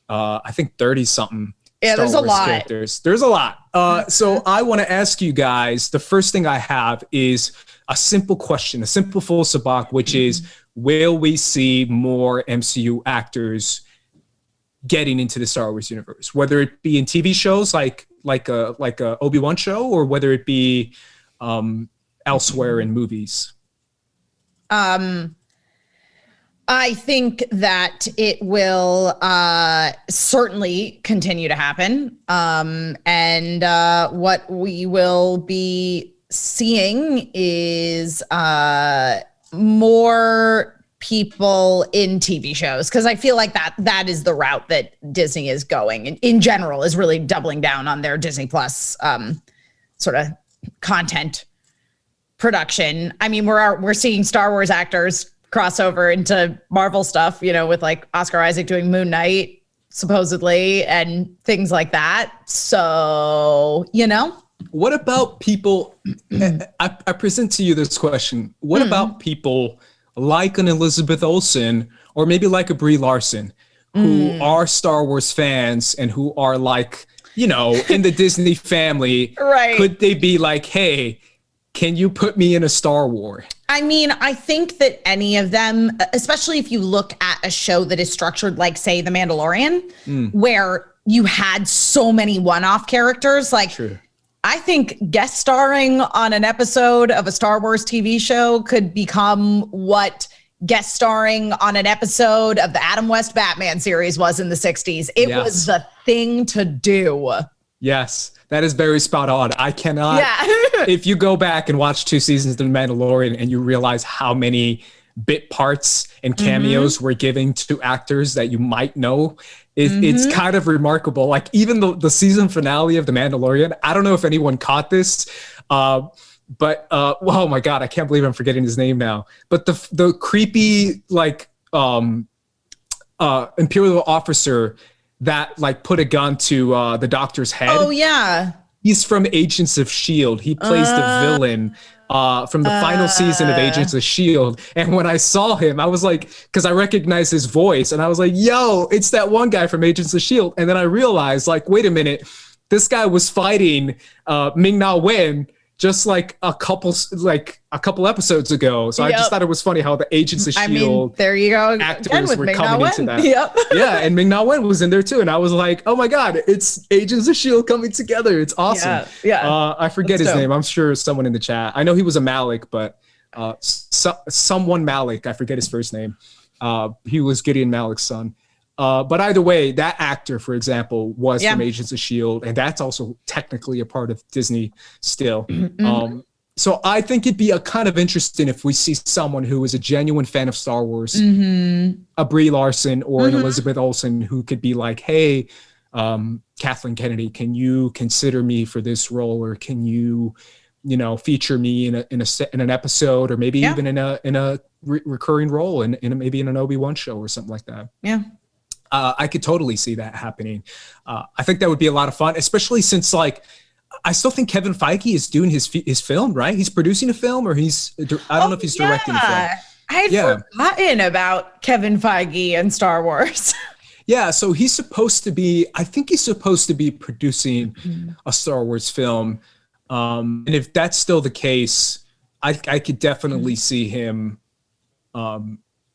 I think 30-something. Yeah, Star there's Wars a lot. Characters. There's a lot. So I want to ask you guys, the first thing I have is a simple question, a simple Full Sabacc, which is, will we see more MCU actors getting into the Star Wars universe, whether it be in TV shows like a Obi-Wan show, or whether it be elsewhere in movies? I think that it will certainly continue to happen. And what we will be seeing is more people in TV shows, because I feel like that is the route that Disney is going in general, is really doubling down on their Disney Plus sort of content production. I mean, we're seeing Star Wars actors cross over into Marvel stuff, with like Oscar Isaac doing Moon Knight supposedly and things like that. So, what about people? I present to you this question. What about people like an Elizabeth Olsen, or maybe like a Brie Larson, who are Star Wars fans and who are like, in the Disney family? Right. Could they be like, hey, can you put me in a Star Wars? I mean, I think that any of them, especially if you look at a show that is structured like, say, The Mandalorian, where you had so many one-off characters, like, True. I think guest starring on an episode of a Star Wars TV show could become what guest starring on an episode of the Adam West Batman series was in the 60s. It was the thing to do. Yes, that is very spot on. I cannot. Yeah. If you go back and watch 2 seasons of The Mandalorian and you realize how many bit parts and cameos we're giving to actors that you might know, it's kind of remarkable. Like even the season finale of The Mandalorian, I don't know if anyone caught this, but oh my God, I can't believe I'm forgetting his name now. But the creepy like Imperial officer that like put a gun to the doctor's head. Oh yeah. He's from Agents of S.H.I.E.L.D. He plays the villain from the final season of Agents of S.H.I.E.L.D. And when I saw him, I was like, because I recognized his voice, and I was like, yo, it's that one guy from Agents of S.H.I.E.L.D. And then I realized, like, wait a minute, this guy was fighting Ming-Na Wen just like a couple episodes ago. So I just thought it was funny how the Agents of S.H.I.E.L.D. I mean, there you go. Actors were coming into that. Yep. Yeah, and Ming-Na Wen was in there too. And I was like, oh my God, it's Agents of S.H.I.E.L.D. coming together. It's awesome. Yeah. I forget his name. I'm sure someone in the chat. I know he was a Malik, but someone Malik, I forget his first name. He was Gideon Malik's son. But either way, that actor, for example, was from Agents of S.H.I.E.L.D., and that's also technically a part of Disney still. So I think it'd be a kind of interesting if we see someone who is a genuine fan of Star Wars, a Brie Larson or an Elizabeth Olsen, who could be like, hey, Kathleen Kennedy, can you consider me for this role, or can you feature me in an episode, or maybe even in a recurring role maybe in an Obi-Wan show or something like that. Yeah. I could totally see that happening. I think that would be a lot of fun, especially since like I still think Kevin Feige is doing his film, right? He's producing a film, or I don't know if he's directing a film. I had forgotten about Kevin Feige and Star Wars. Yeah, so he's supposed to be producing a Star Wars film. And if that's still the case, I could definitely see him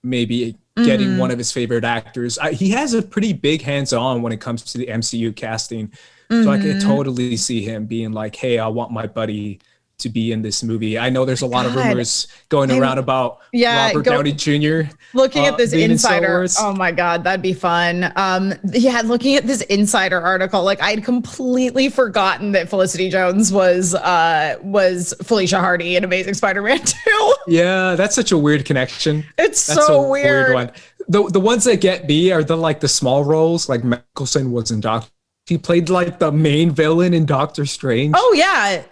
maybe getting one of his favorite actors. He has a pretty big hands-on when it comes to the MCU casting. So I could totally see him being like, hey, I want my buddy to be in this movie. I know there's a lot of rumors going around about Robert Downey Jr. Looking at this insider, oh my God, that'd be fun. Looking at this insider article, like I'd completely forgotten that Felicity Jones was Felicia Hardy in Amazing Spider-Man 2. Yeah, that's such a weird connection. That's so weird. One. The ones that get me are the small roles, like Mickelson was in Doctor. He played like the main villain in Doctor Strange. Oh yeah.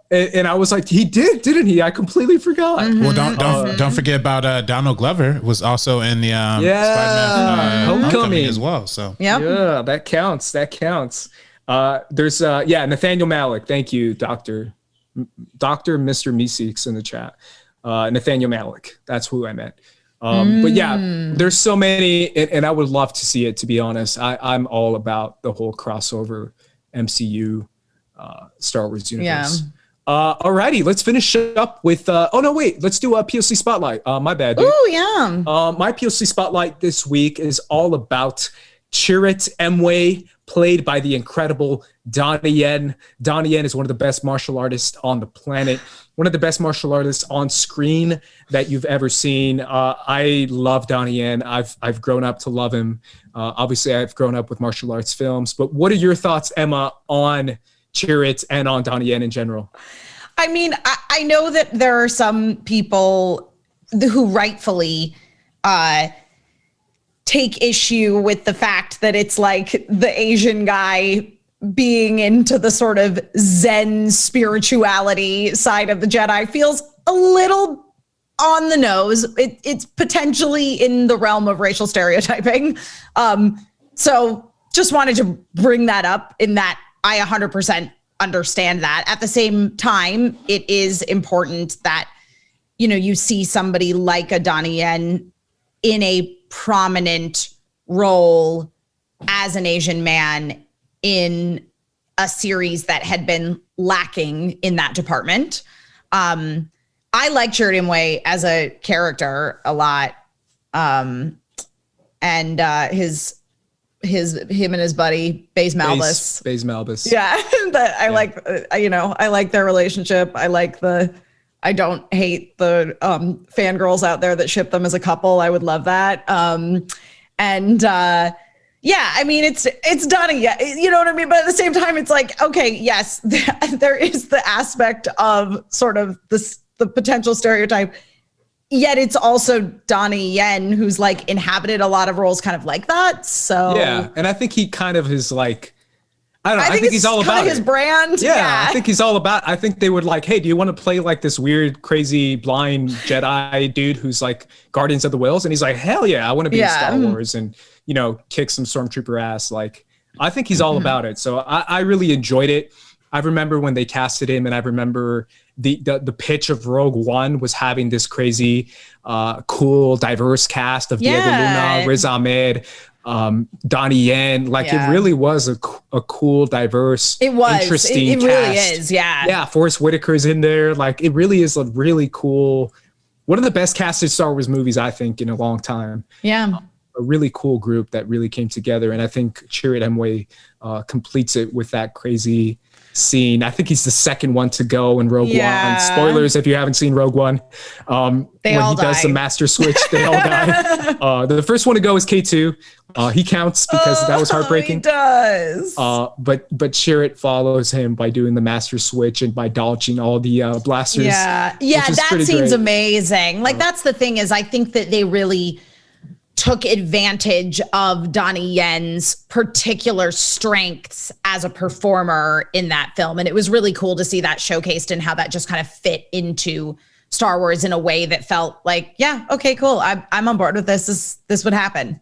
And I was like, he did, didn't he? I completely forgot. Well, don't forget about Donald Glover was also in the Spider-Man Homecoming as well. So yeah, that counts. There's Nathaniel Malik. Thank you, Dr. Mr. Meeseeks in the chat. Nathaniel Malik. That's who I meant. But yeah, there's so many, and I would love to see it, to be honest. I'm all about the whole crossover MCU Star Wars universe. Alrighty, let's finish up with let's do a POC spotlight. My bad, dude. Oh yeah. My POC spotlight this week is all about Chirrut Îmwe, played by the incredible Donnie Yen. Donnie Yen is one of the best martial artists on the planet, one of the best martial artists on screen that you've ever seen. I love Donnie Yen. I've grown up to love him. Obviously, I've grown up with martial arts films. But what are your thoughts, Emma, on Chirrut and on Donnie Yen in general? I mean, I know that there are some people who rightfully take issue with the fact that it's like the Asian guy being into the sort of Zen spirituality side of the Jedi feels a little on the nose. It's potentially in the realm of racial stereotyping. So just wanted to bring that up, in that I 100% understand that. At the same time, it is important that, you see somebody like a Donnie Yen in a prominent role as an Asian man in a series that had been lacking in that department. I like Chirrut Îmwe as a character a lot. And his him and his buddy Baze Malbus. Baze Malbus. Yeah, I like, I like their relationship. I don't hate the fangirls out there that ship them as a couple. I would love that. Yeah, I mean, it's Donnie. Yeah, you know what I mean? But at the same time, it's like, okay, yes, there is the aspect of sort of the potential stereotype. Yet it's also Donnie Yen, who's like inhabited a lot of roles kind of like that. So yeah, and I think he kind of is like, I don't know. I think he's all about his brand. Yeah, I think he's all about. I think they would like, hey, do you want to play like this weird, crazy, blind Jedi dude who's like Guardians of the Whales? And he's like, hell yeah, I want to be in Star Wars and kick some stormtrooper ass. Like, I think he's all about it. So I really enjoyed it. I remember when they casted him, and I remember the pitch of Rogue One was having this crazy, cool, diverse cast of Diego Luna, Riz Ahmed, Donnie Yen. Like it really was a cool, diverse, interesting it cast. really is. Yeah. Forrest Whitaker's in there. Like it really is a really cool, one of the best casted Star Wars movies I think in a long time. Yeah. A really cool group that really came together, and I think Chirrut Îmwe completes it with that crazy scene. I think he's the second one to go in Rogue One. Spoilers if you haven't seen Rogue One. When he does the master switch, they all die. The first one to go is K2. He counts because that was heartbreaking. He does. But Chirrut follows him by doing the master switch and by dodging all the blasters. Yeah, that scene's amazing. Like that's the thing is I think that they really took advantage of Donnie Yen's particular strengths as a performer in that film. And it was really cool to see that showcased and how that just kind of fit into Star Wars in a way that felt like, yeah, okay, cool. I'm on board with this. This would happen.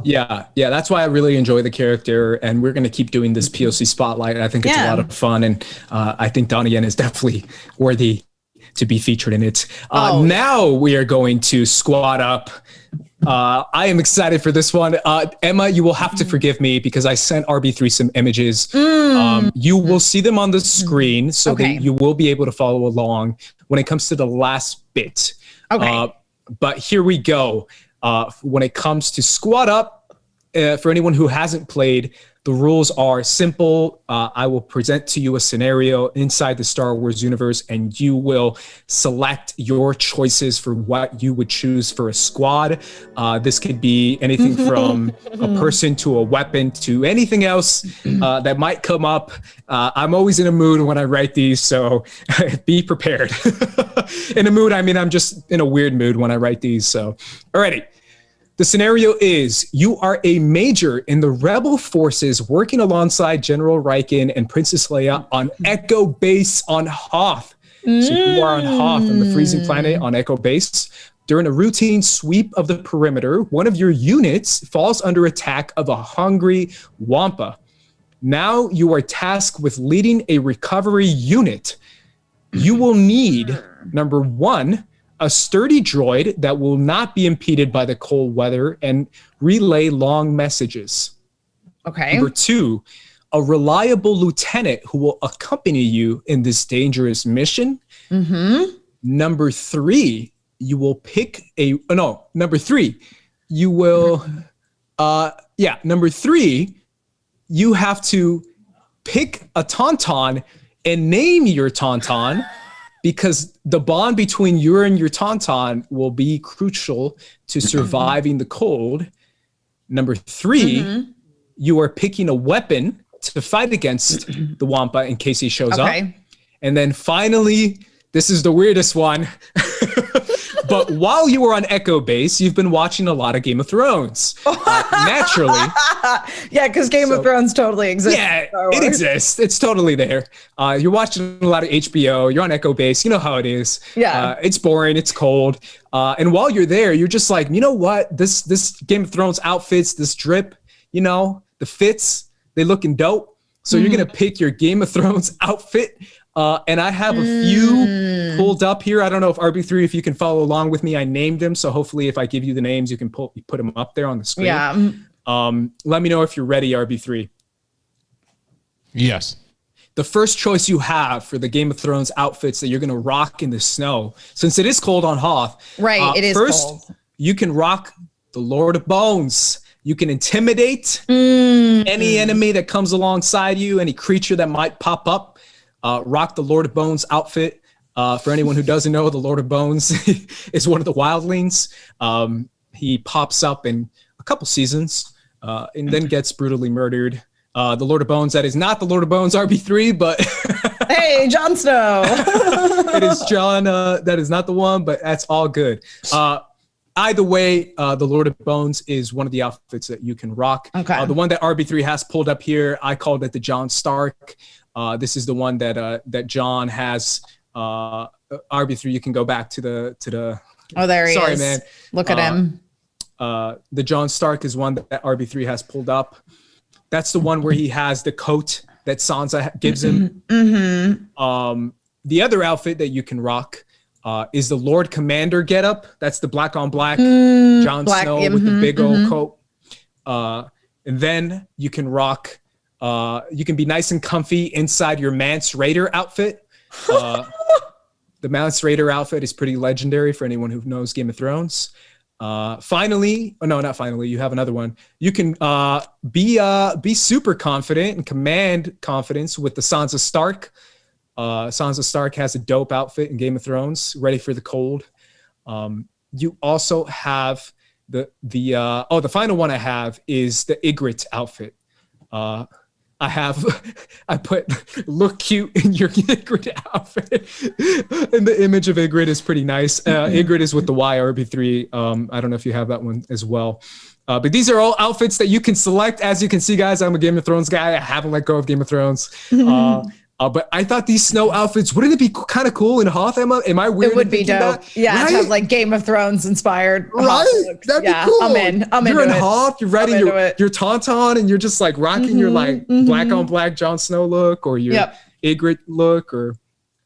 Yeah. That's why I really enjoy the character, and we're going to keep doing this POC spotlight. I think it's a lot of fun, and I think Donnie Yen is definitely worthy to be featured in it. Now we are going to squad up. I am excited for this one. Emma, you will have to forgive me because I sent RB3 some images. You will see them on the screen, so that you will be able to follow along when it comes to the last bit. But here we go. When it comes to squad up, for anyone who hasn't played, the rules are simple. I will present to you a scenario inside the Star Wars universe, and you will select your choices for what you would choose for a squad. This could be anything from a person to a weapon to anything else that might come up. I'm always in a mood when I write these, so be prepared. In a mood, I mean, I'm just in a weird mood when I write these. So, alrighty. The scenario is you are a major in the Rebel forces working alongside General Riken and Princess Leia on Echo Base on Hoth. So you are on Hoth, on the freezing planet on Echo Base. During a routine sweep of the perimeter, one of your units falls under attack of a hungry Wampa. Now you are tasked with leading a recovery unit. You will need, number one, a sturdy droid that will not be impeded by the cold weather and relay long messages. Okay. Number two, a reliable lieutenant who will accompany you in this dangerous mission. Number three, you will pick number three, you have to pick a Tauntaun and name your Tauntaun, because the bond between you and your Tauntaun will be crucial to surviving the cold. Number three, you are picking a weapon to fight against the Wampa in case he shows up. And then finally, this is the weirdest one. But while you were on Echo Base, you've been watching a lot of Game of Thrones. Naturally. Yeah, because Game of Thrones totally exists. Yeah, it exists. It's totally there. You're watching a lot of HBO. You're on Echo Base. You know how it is. Yeah. It's boring. It's cold. And while you're there, you're just like, you know what? This Game of Thrones outfits, this drip, the fits, they looking dope. So you're going to pick your Game of Thrones outfit. And I have a few pulled up here. I don't know if RB3, if you can follow along with me. I named them, so hopefully if I give you the names, you can put them up there on the screen. Yeah. Let me know if you're ready, RB3. Yes. The first choice you have for the Game of Thrones outfits that you're going to rock in the snow, since it is cold on Hoth. Right, it is first, cold. you can rock the Lord of Bones. You can intimidate any enemy that comes alongside you, any creature that might pop up. Rock the Lord of Bones outfit. For anyone who doesn't know, the Lord of Bones is one of the wildlings. He pops up in a couple seasons and then gets brutally murdered. The Lord of Bones, that is not the Lord of Bones RB3, but Hey, Jon Snow. it is Jon. That is not the one, but that's all good. Either way, the Lord of Bones is one of the outfits that you can rock. Okay. The one that RB3 has pulled up here, I called it the Jon Stark. This is the one that Jon has. RB3, you can go back to the. Oh, there he is. Sorry, man. Look at him. The Jon Stark is one that RB3 has pulled up. That's the one where he has the coat that Sansa gives him. The other outfit that you can rock is the Lord Commander getup. That's the black on black Jon Snow with the big old coat. And then you can rock. You can be nice and comfy inside your Mance Raider outfit. The Mance Raider outfit is pretty legendary for anyone who knows Game of Thrones. Finally, oh no, not finally. You have another one. You can be super confident and command confidence with the Sansa Stark. Sansa Stark has a dope outfit in Game of Thrones, ready for the cold. You also have the final one I have is the Ygritte outfit. I put look cute in your Ygritte outfit. And the image of Ygritte is pretty nice. Ygritte is with the YRB3. I don't know if you have that one as well. But these are all outfits that you can select. As you can see, guys, I'm a Game of Thrones guy. I haven't let go of Game of Thrones. But I thought these snow outfits, wouldn't it be kind of cool in Hoth, Emma? Am I weird? It would be dope. That? Yeah, right? to have like Game of Thrones inspired. Right? That'd be cool. I'm in. You're in it. Hoth, you're riding your tauntaun, and you're just like rocking your like black on black Jon Snow look, or your Ygritte look, or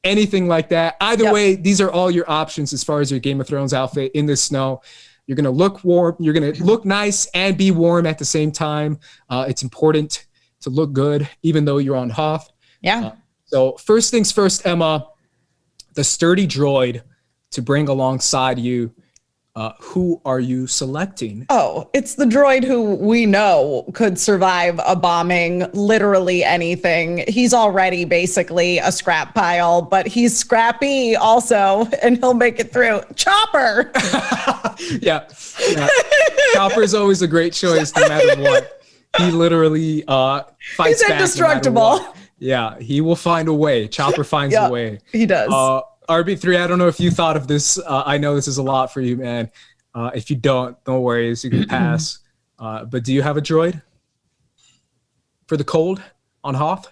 anything like that. Either way, these are all your options as far as your Game of Thrones outfit in the snow. You're going to look warm. You're going to look nice and be warm at the same time. It's important to look good, even though you're on Hoth. Yeah. So first things first, Emma, the sturdy droid to bring alongside you. Who are you selecting? Oh, it's the droid who we know could survive a bombing, literally anything. He's already basically a scrap pile, but he's scrappy also, and he'll make it through. Chopper! yeah. Chopper is always a great choice no matter what. He literally fights He's back indestructible. No matter what. Yeah, he will find a way. Chopper finds a way. He does. RB3, I don't know if you thought of this. I know this is a lot for you, man. If you don't worry, you can pass. But do you have a droid for the cold on Hoth?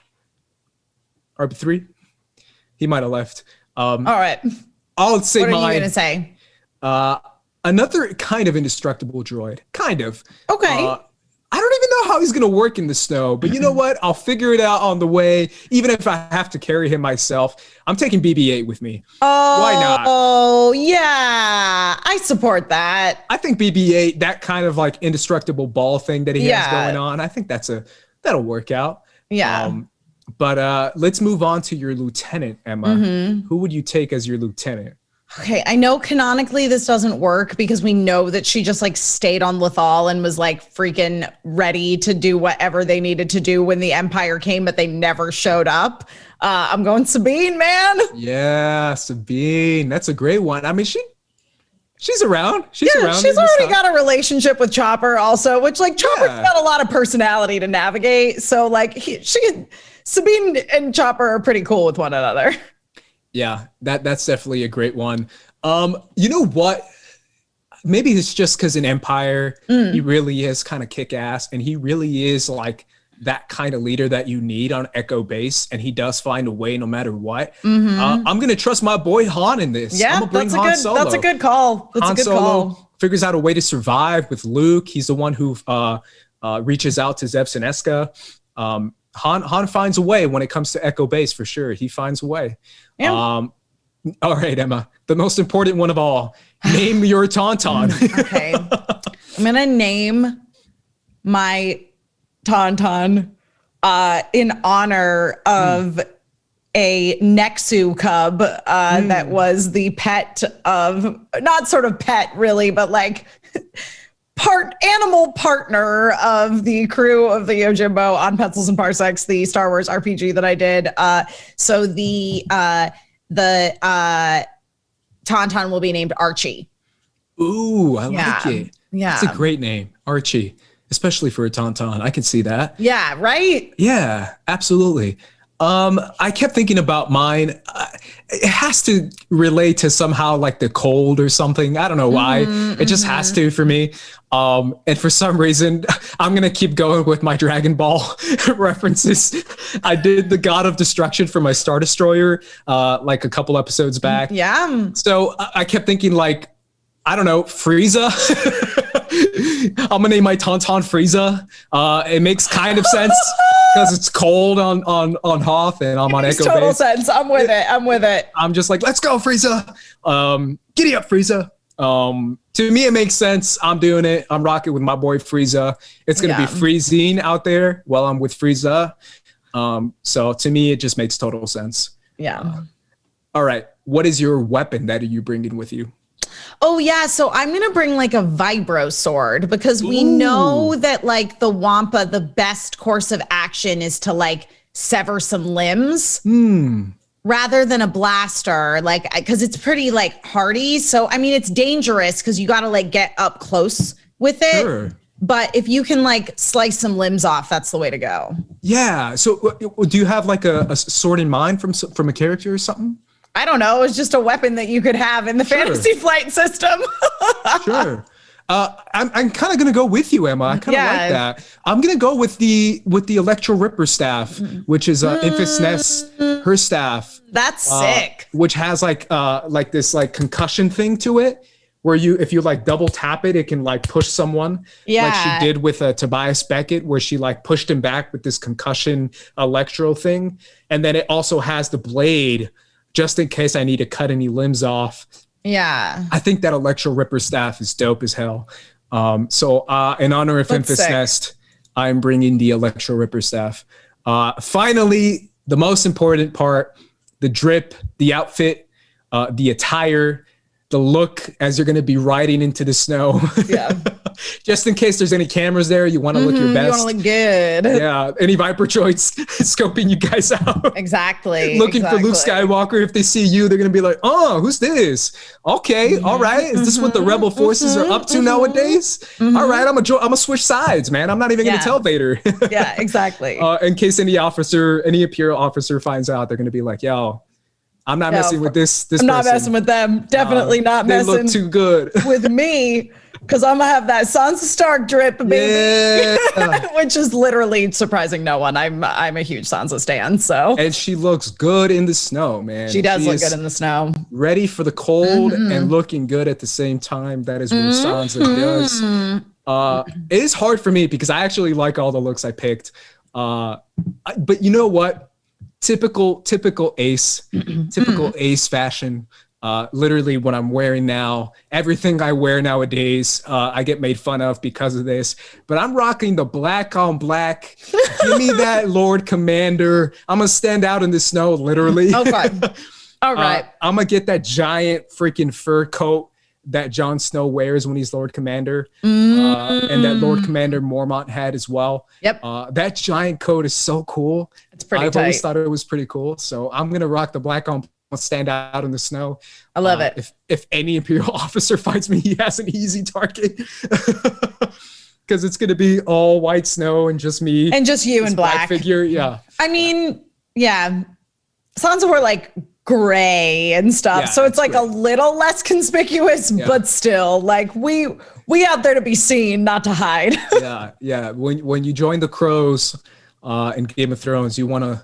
RB3? He might have left. All right. I'll say mine. What are you going to say? Another kind of indestructible droid. Kind of. Okay. I don't even know how he's going to work in the snow, but you know what? I'll figure it out on the way, even if I have to carry him myself. I'm taking BB-8 with me. Oh, why not? Oh, yeah. I support that. I think BB-8, that kind of like indestructible ball thing that he has going on, I think that'll work out. Yeah. But let's move on to your lieutenant, Emma. Who would you take as your lieutenant? Okay, I know canonically this doesn't work because we know that she just like stayed on Lethal and was like freaking ready to do whatever they needed to do when the Empire came, but they never showed up. I'm going Sabine, man. Yeah, Sabine. That's a great one. I mean, she's around. She's around. She's already got a relationship with Chopper also, which like Chopper's got a lot of personality to navigate. So like Sabine and Chopper are pretty cool with one another. Yeah, that's definitely a great one. You know what? Maybe it's just because in Empire, he really is kind of kick-ass, and he really is like that kind of leader that you need on Echo Base, and he does find a way no matter what. I'm gonna trust my boy Han in this. Yeah, I'm gonna bring Han Solo. That's a good call. That's Han a good Solo call. Figures out a way to survive with Luke. He's the one who reaches out to Zeb Senesca. Han finds a way when it comes to Echo Base for sure. He finds a way. Yeah. All right, Emma, the most important one of all. Name your Tauntaun. Okay. I'm going to name my Tauntaun in honor of a Nexu cub that was the pet of, not sort of pet really, but like animal partner of the crew of the Yojimbo on Pencils and Parsecs, the Star Wars RPG that I did. So the Tauntaun will be named Archie. Ooh, I like it. Yeah. It's a great name, Archie, especially for a Tauntaun. I can see that. Yeah, right? Yeah, absolutely. I kept thinking about mine. It has to relate to somehow like the cold or something. I don't know why. It just has to for me. And for some reason, I'm going to keep going with my Dragon Ball references. I did the God of Destruction for my Star Destroyer like a couple episodes back. Yeah. So I kept thinking like, I don't know, Frieza. I'm going to name my Tauntaun Frieza. It makes kind of sense. Because it's cold on Hoth and I'm on Echo Base. Total sense. I'm with it. I'm just like, let's go, Frieza. Giddy up, Frieza. To me, it makes sense. I'm doing it. I'm rocking with my boy Frieza. It's going to be freezing out there while I'm with Frieza. So to me, it just makes total sense. Yeah. All right. What is your weapon that are you bringing with you? Oh, yeah. So I'm going to bring like a vibro sword because we know that like the Wampa, the best course of action is to like sever some limbs rather than a blaster, like because it's pretty like hardy. So, I mean, it's dangerous because you got to like get up close with it. Sure. But if you can like slice some limbs off, that's the way to go. Yeah. So do you have like a sword in mind from a character or something? I don't know. It's just a weapon that you could have in the Fantasy Flight system. Sure. I'm kind of gonna go with you, Emma. I kind of like that. I'm gonna go with the Electro Ripper staff, which is Infus Nest, her staff. That's sick. Which has like this like concussion thing to it, where if you like double tap it, it can like push someone. Yeah. Like she did with Tobias Beckett, where she like pushed him back with this concussion electro thing, and then it also has the blade. Just in case I need to cut any limbs off. Yeah. I think that Electro Ripper staff is dope as hell. So in honor of Infus Nest, I'm bringing the Electro Ripper staff. Finally, the most important part, the drip, the outfit, the attire, the look as you're going to be riding into the snow. Yeah. Just in case there's any cameras there, you want to look your best. You want to look good. Yeah. Any Viper droids scoping you guys out. Exactly. Looking for Luke Skywalker. If they see you, they're going to be like, oh, who's this? Okay. All right. Is this what the rebel forces are up to nowadays? All right. I'm going to switch sides, man. I'm not even going to tell Vader. Yeah, exactly. In case any Imperial officer finds out, they're going to be like, yo, I'm not messing with this I'm not messing with them. Definitely not messing. They look too good with me because I'm gonna have that Sansa Stark drip, baby. Yeah. Which is literally surprising no one. I'm a huge Sansa stan. So and she looks good in the snow, man. She does look good in the snow. Ready for the cold and looking good at the same time. That is what Sansa does. It is hard for me because I actually like all the looks I picked. But you know what? Typical ace fashion. Literally what I'm wearing now, everything I wear nowadays, I get made fun of because of this, but I'm rocking the black on black. Give me that Lord Commander. I'm gonna stand out in the snow, literally. Okay. All right. I'm gonna get that giant freaking fur coat that Jon Snow wears when he's Lord Commander, and that Lord Commander Mormont had as well. Yep. That giant coat is so cool. It's pretty I've tight. always thought it was pretty cool. So I'm gonna rock the black on stand out in the snow. I love it. If any Imperial officer finds me, he has an easy target. Because it's gonna be all white snow and just me. And just you in black. Figure, yeah. I mean, yeah. Sansa wore like gray and stuff. Yeah, so it's like great. a little less conspicuous, but still like we out there to be seen, not to hide. Yeah. When you join the Crows in Game of Thrones, you want to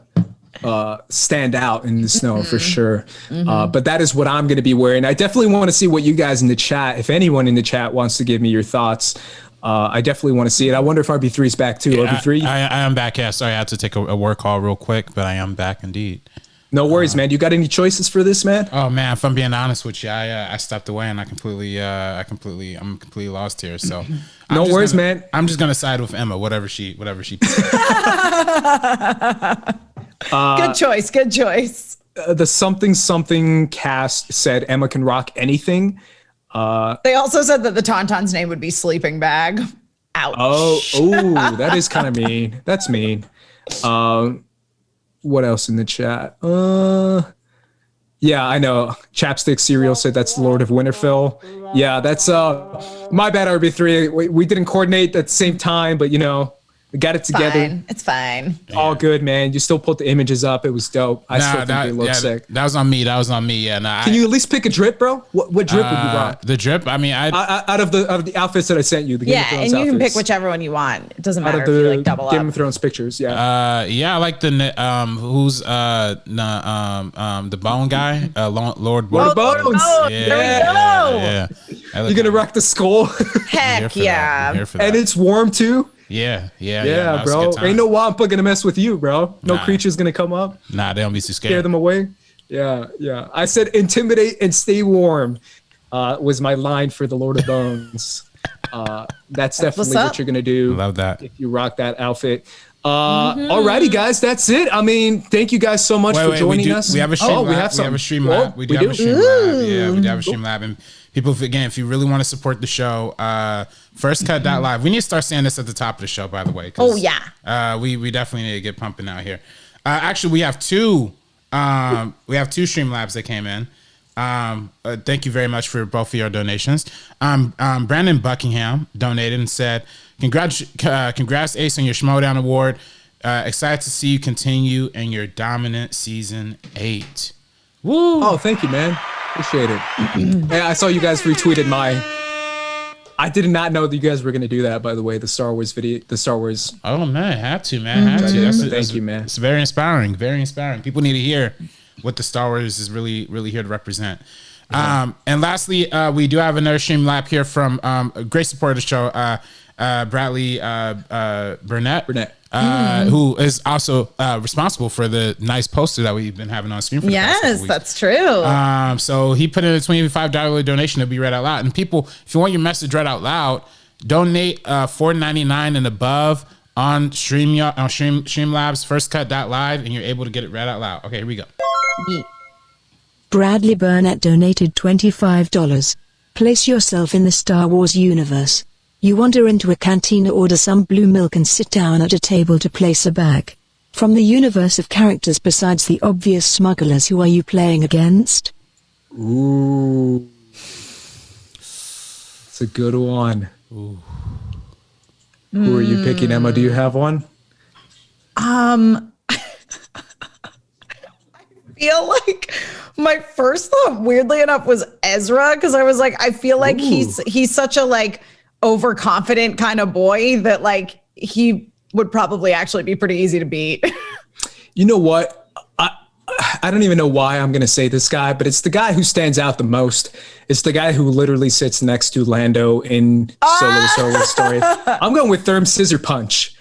stand out in the snow for sure. But that is what I'm going to be wearing. I definitely want to see what you guys in the chat, if anyone in the chat wants to give me your thoughts. I definitely want to see it. I wonder if RB3's back too. Yeah, RB3? I am back. Yeah, sorry, I had to take a work call real quick, but I am back indeed. No worries, man. You got any choices for this, man? Oh man, if I'm being honest with you, I stepped away and I'm completely lost here. So no worries, man. I'm just gonna side with Emma, whatever she. Good choice. The something cast said Emma can rock anything. They also said that the Tauntaun's name would be Sleeping Bag. Ouch. Oh, that is kind of mean. That's mean. What else in the chat? Yeah, I know. Chapstick Cereal said that's the Lord of Winterfell. Yeah, that's my bad, RB3. We didn't coordinate at the same time, but we got it together. It's fine. All good, man. You still put the images up. It was dope. I still think they look sick. That was on me. Yeah. Nah, Can you at least pick a drip, bro? What drip would you rock? The drip. I mean, out of the outfits that I sent you, the Game of Thrones and you can outfits. pick whichever one you want. It doesn't matter Out if of you the like double Game up. of Thrones pictures. Yeah. I like the the bone guy, Lord Bones. There we go. Yeah. You're gonna rock the skull, Heck yeah. And it's warm too. Yeah, no, bro. Ain't no Wampa gonna mess with you, bro. No creature's gonna come up. Nah, they don't be too scared. Scare them away. Yeah. I said intimidate and stay warm was my line for the Lord of Bones. That's definitely what you're gonna do. I love that. If you rock that outfit. Alrighty, guys, that's it. I mean, thank you guys so much for joining us. We have a stream lab. We have a stream lab. We do have a stream lab. Yeah, we do have a stream lab. And people, again, if you really want to support the show, firstcut.live. We need to start saying this at the top of the show, by the way. Oh, yeah. We definitely need to get pumping out here. Actually, we have two stream labs that came in. Thank you very much for both of your donations. Brandon Buckingham donated and said, congrats Ace on your Schmodown award. Excited to see you continue in your dominant season 8. Woo! Oh, thank you, man. Appreciate it. Hey, I saw you guys retweeted I did not know that you guys were going to do that, by the way, the Star Wars video, the Star Wars. Oh, man, had to, man. Had to. Thank you, man. It's very inspiring. Very inspiring. People need to hear what the Star Wars is really, really here to represent. And lastly, we do have another stream lab here from a great supporter of the show, Bradley Burnett, who is also responsible for the nice poster that we've been having on screen for the past couple weeks. That's true. So he put in a $25 donation to be read out loud. And people, if you want your message read out loud, donate $4.99 and above on Streamlabs firstcut.live, and you're able to get it read out loud. Okay, here we go. Bradley Burnett donated $25. Place yourself in the Star Wars universe. You wander into a cantina, order some blue milk, and sit down at a table to play Sabacc. From the universe of characters besides the obvious smugglers, who are you playing against? Ooh. It's a good one. Ooh. Who are you picking, Emma? Do you have one? I feel like my first thought, weirdly enough, was Ezra, because I was like, I feel like he's such a overconfident kind of boy that he would probably actually be pretty easy to beat. You know what? I don't even know why I'm going to say this guy, but it's the guy who stands out the most. It's the guy who literally sits next to Lando in Solo Star Wars story. I'm going with Therm Scissor Punch.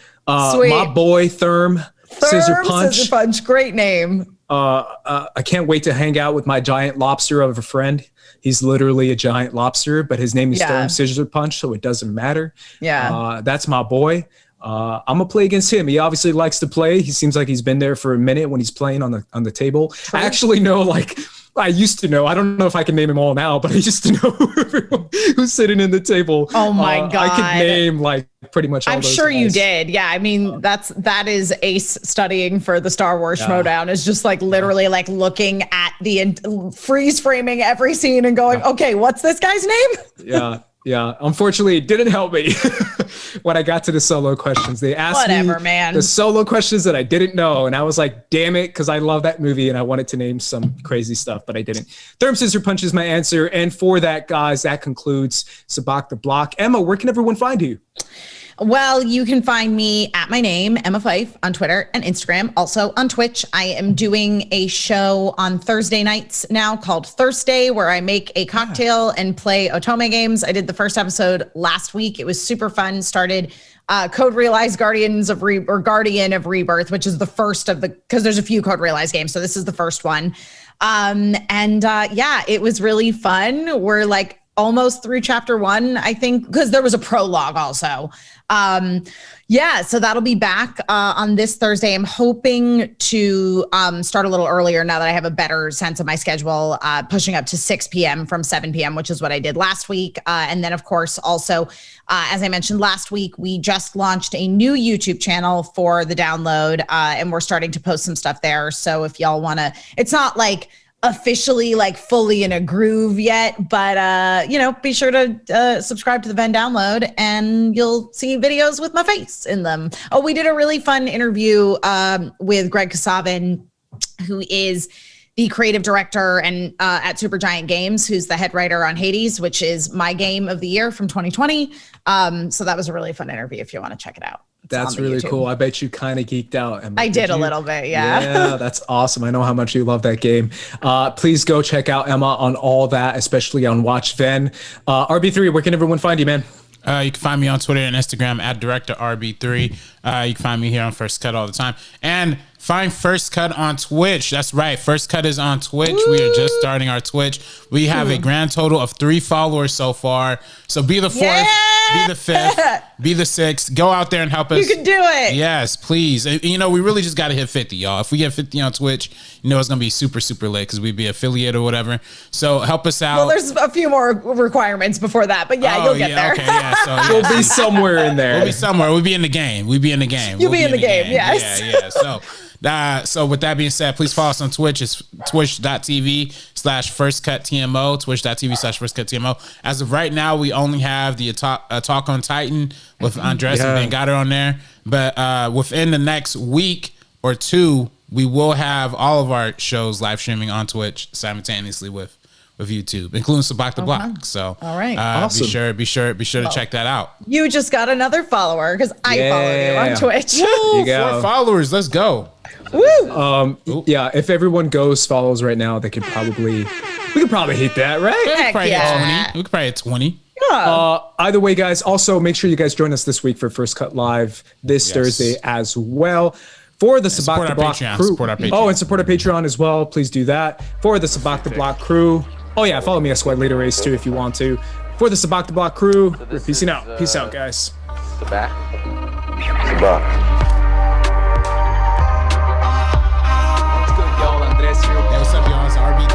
Sweet. My boy Therm Scissor Punch. Scissor Punch, great name. I can't wait to hang out with my giant lobster of a friend. He's literally a giant lobster, but his name is Therm Scissor Punch, so it doesn't matter. Yeah. That's my boy. I'm gonna play against him. He obviously likes to play. He seems like he's been there for a minute when he's playing on the table. True. I actually know, I used to know. I don't know if I can name them all now, but I used to know everyone who's sitting in the table. Oh my God. I could name pretty much all I'm those sure guys. you did. Yeah. I mean, that is Ace studying for the Star Wars Schmodown, is just literally looking at the freeze framing every scene and going, okay, what's this guy's name? Yeah. Unfortunately, it didn't help me when I got to the Solo questions. They asked me the Solo questions that I didn't know, and I was like, damn it, because I love that movie and I wanted to name some crazy stuff, but I didn't. Therm Scissor Punch is my answer. And for that, guys, that concludes Sabacc the Block. Emma, where can everyone find you? Well, you can find me at my name, Emma Fyffe, on Twitter and Instagram. Also on Twitch. I am doing a show on Thursday nights now called Thursday, where I make a cocktail and play Otome games. I did the first episode last week. It was super fun. Started Code Realize Guardian of Rebirth, which is the first of because there's a few Code Realize games. So this is the first one. It was really fun. We're almost through chapter 1, I think, because there was a prologue also. Yeah, so that'll be back on this Thursday. I'm hoping to start a little earlier now that I have a better sense of my schedule, pushing up to 6 p.m. from 7 p.m., which is what I did last week. And then, of course, also, as I mentioned last week, we just launched a new YouTube channel for the download, and we're starting to post some stuff there. So if y'all want to, it's not like officially like fully in a groove yet, but be sure to subscribe to the Venn Download and you'll see videos with my face in them. Oh, we did a really fun interview with Greg Kasavin, who is the creative director and at Supergiant Games, who's the head writer on Hades, which is my game of the year from 2020. So that was a really fun interview if you want to check it out. That's really YouTube. Cool. I bet you kind of geeked out. Emma. I did a little bit, yeah. Yeah, that's awesome. I know how much you love that game. Please go check out Emma on all that, especially on Watch Ven. RB3, where can everyone find you, man? You can find me on Twitter and Instagram at DirectorRB3. You can find me here on First Cut all the time. And find First Cut on Twitch. That's right. First Cut is on Twitch. Woo! We are just starting our Twitch. We have a grand total of 3 followers so far. So be the 4th, be the 5th, be the 6th. Go out there and help us. You can do it. Yes, please. We really just got to hit 50, y'all. If we get 50 on Twitch, it's going to be super, super late because we'd be affiliate or whatever. So help us out. Well, there's a few more requirements before that, but you'll get there. Okay, yeah. So, we'll be somewhere in there. We'll be somewhere. We'll be in the game. You'll be in the game, yes. Yeah. So with that being said, please follow us on Twitch. It's twitch.tv/firstcuttmo, twitch.tv/firstcuttmo. As of right now, we only have the Talk on Titan with Andres and Vangatter on there. But within the next week or 2, we will have all of our shows live streaming on Twitch simultaneously with YouTube, including Sabacc the Block. So all right, awesome. Be sure to check that out. You just got another follower because I followed you on Twitch. Woo, 4 followers. Let's go. Woo! Yeah, if everyone goes follows right now, we could probably hit that, right? Heck yeah. We could probably hit 20. Either way, guys, also make sure you guys join us this week for First Cut Live this Thursday as well. For the Sabacc the Block crew. Support our Patreon. Oh, and support our Patreon as well. Please do that. For the Sabacc the Block crew. Oh yeah, follow me at Squad Leader Race too if you want to. For the Sabacc the Block crew, we're peacing out. Peace out, guys. Sabacc. Sabacc. What's good, y'all? Andres here. Hey, what's up, y'all? It's RB.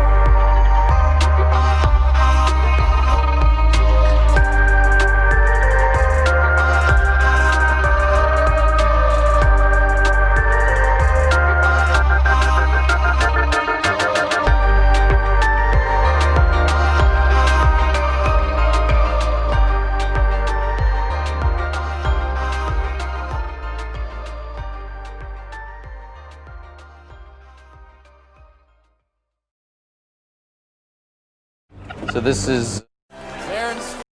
So this is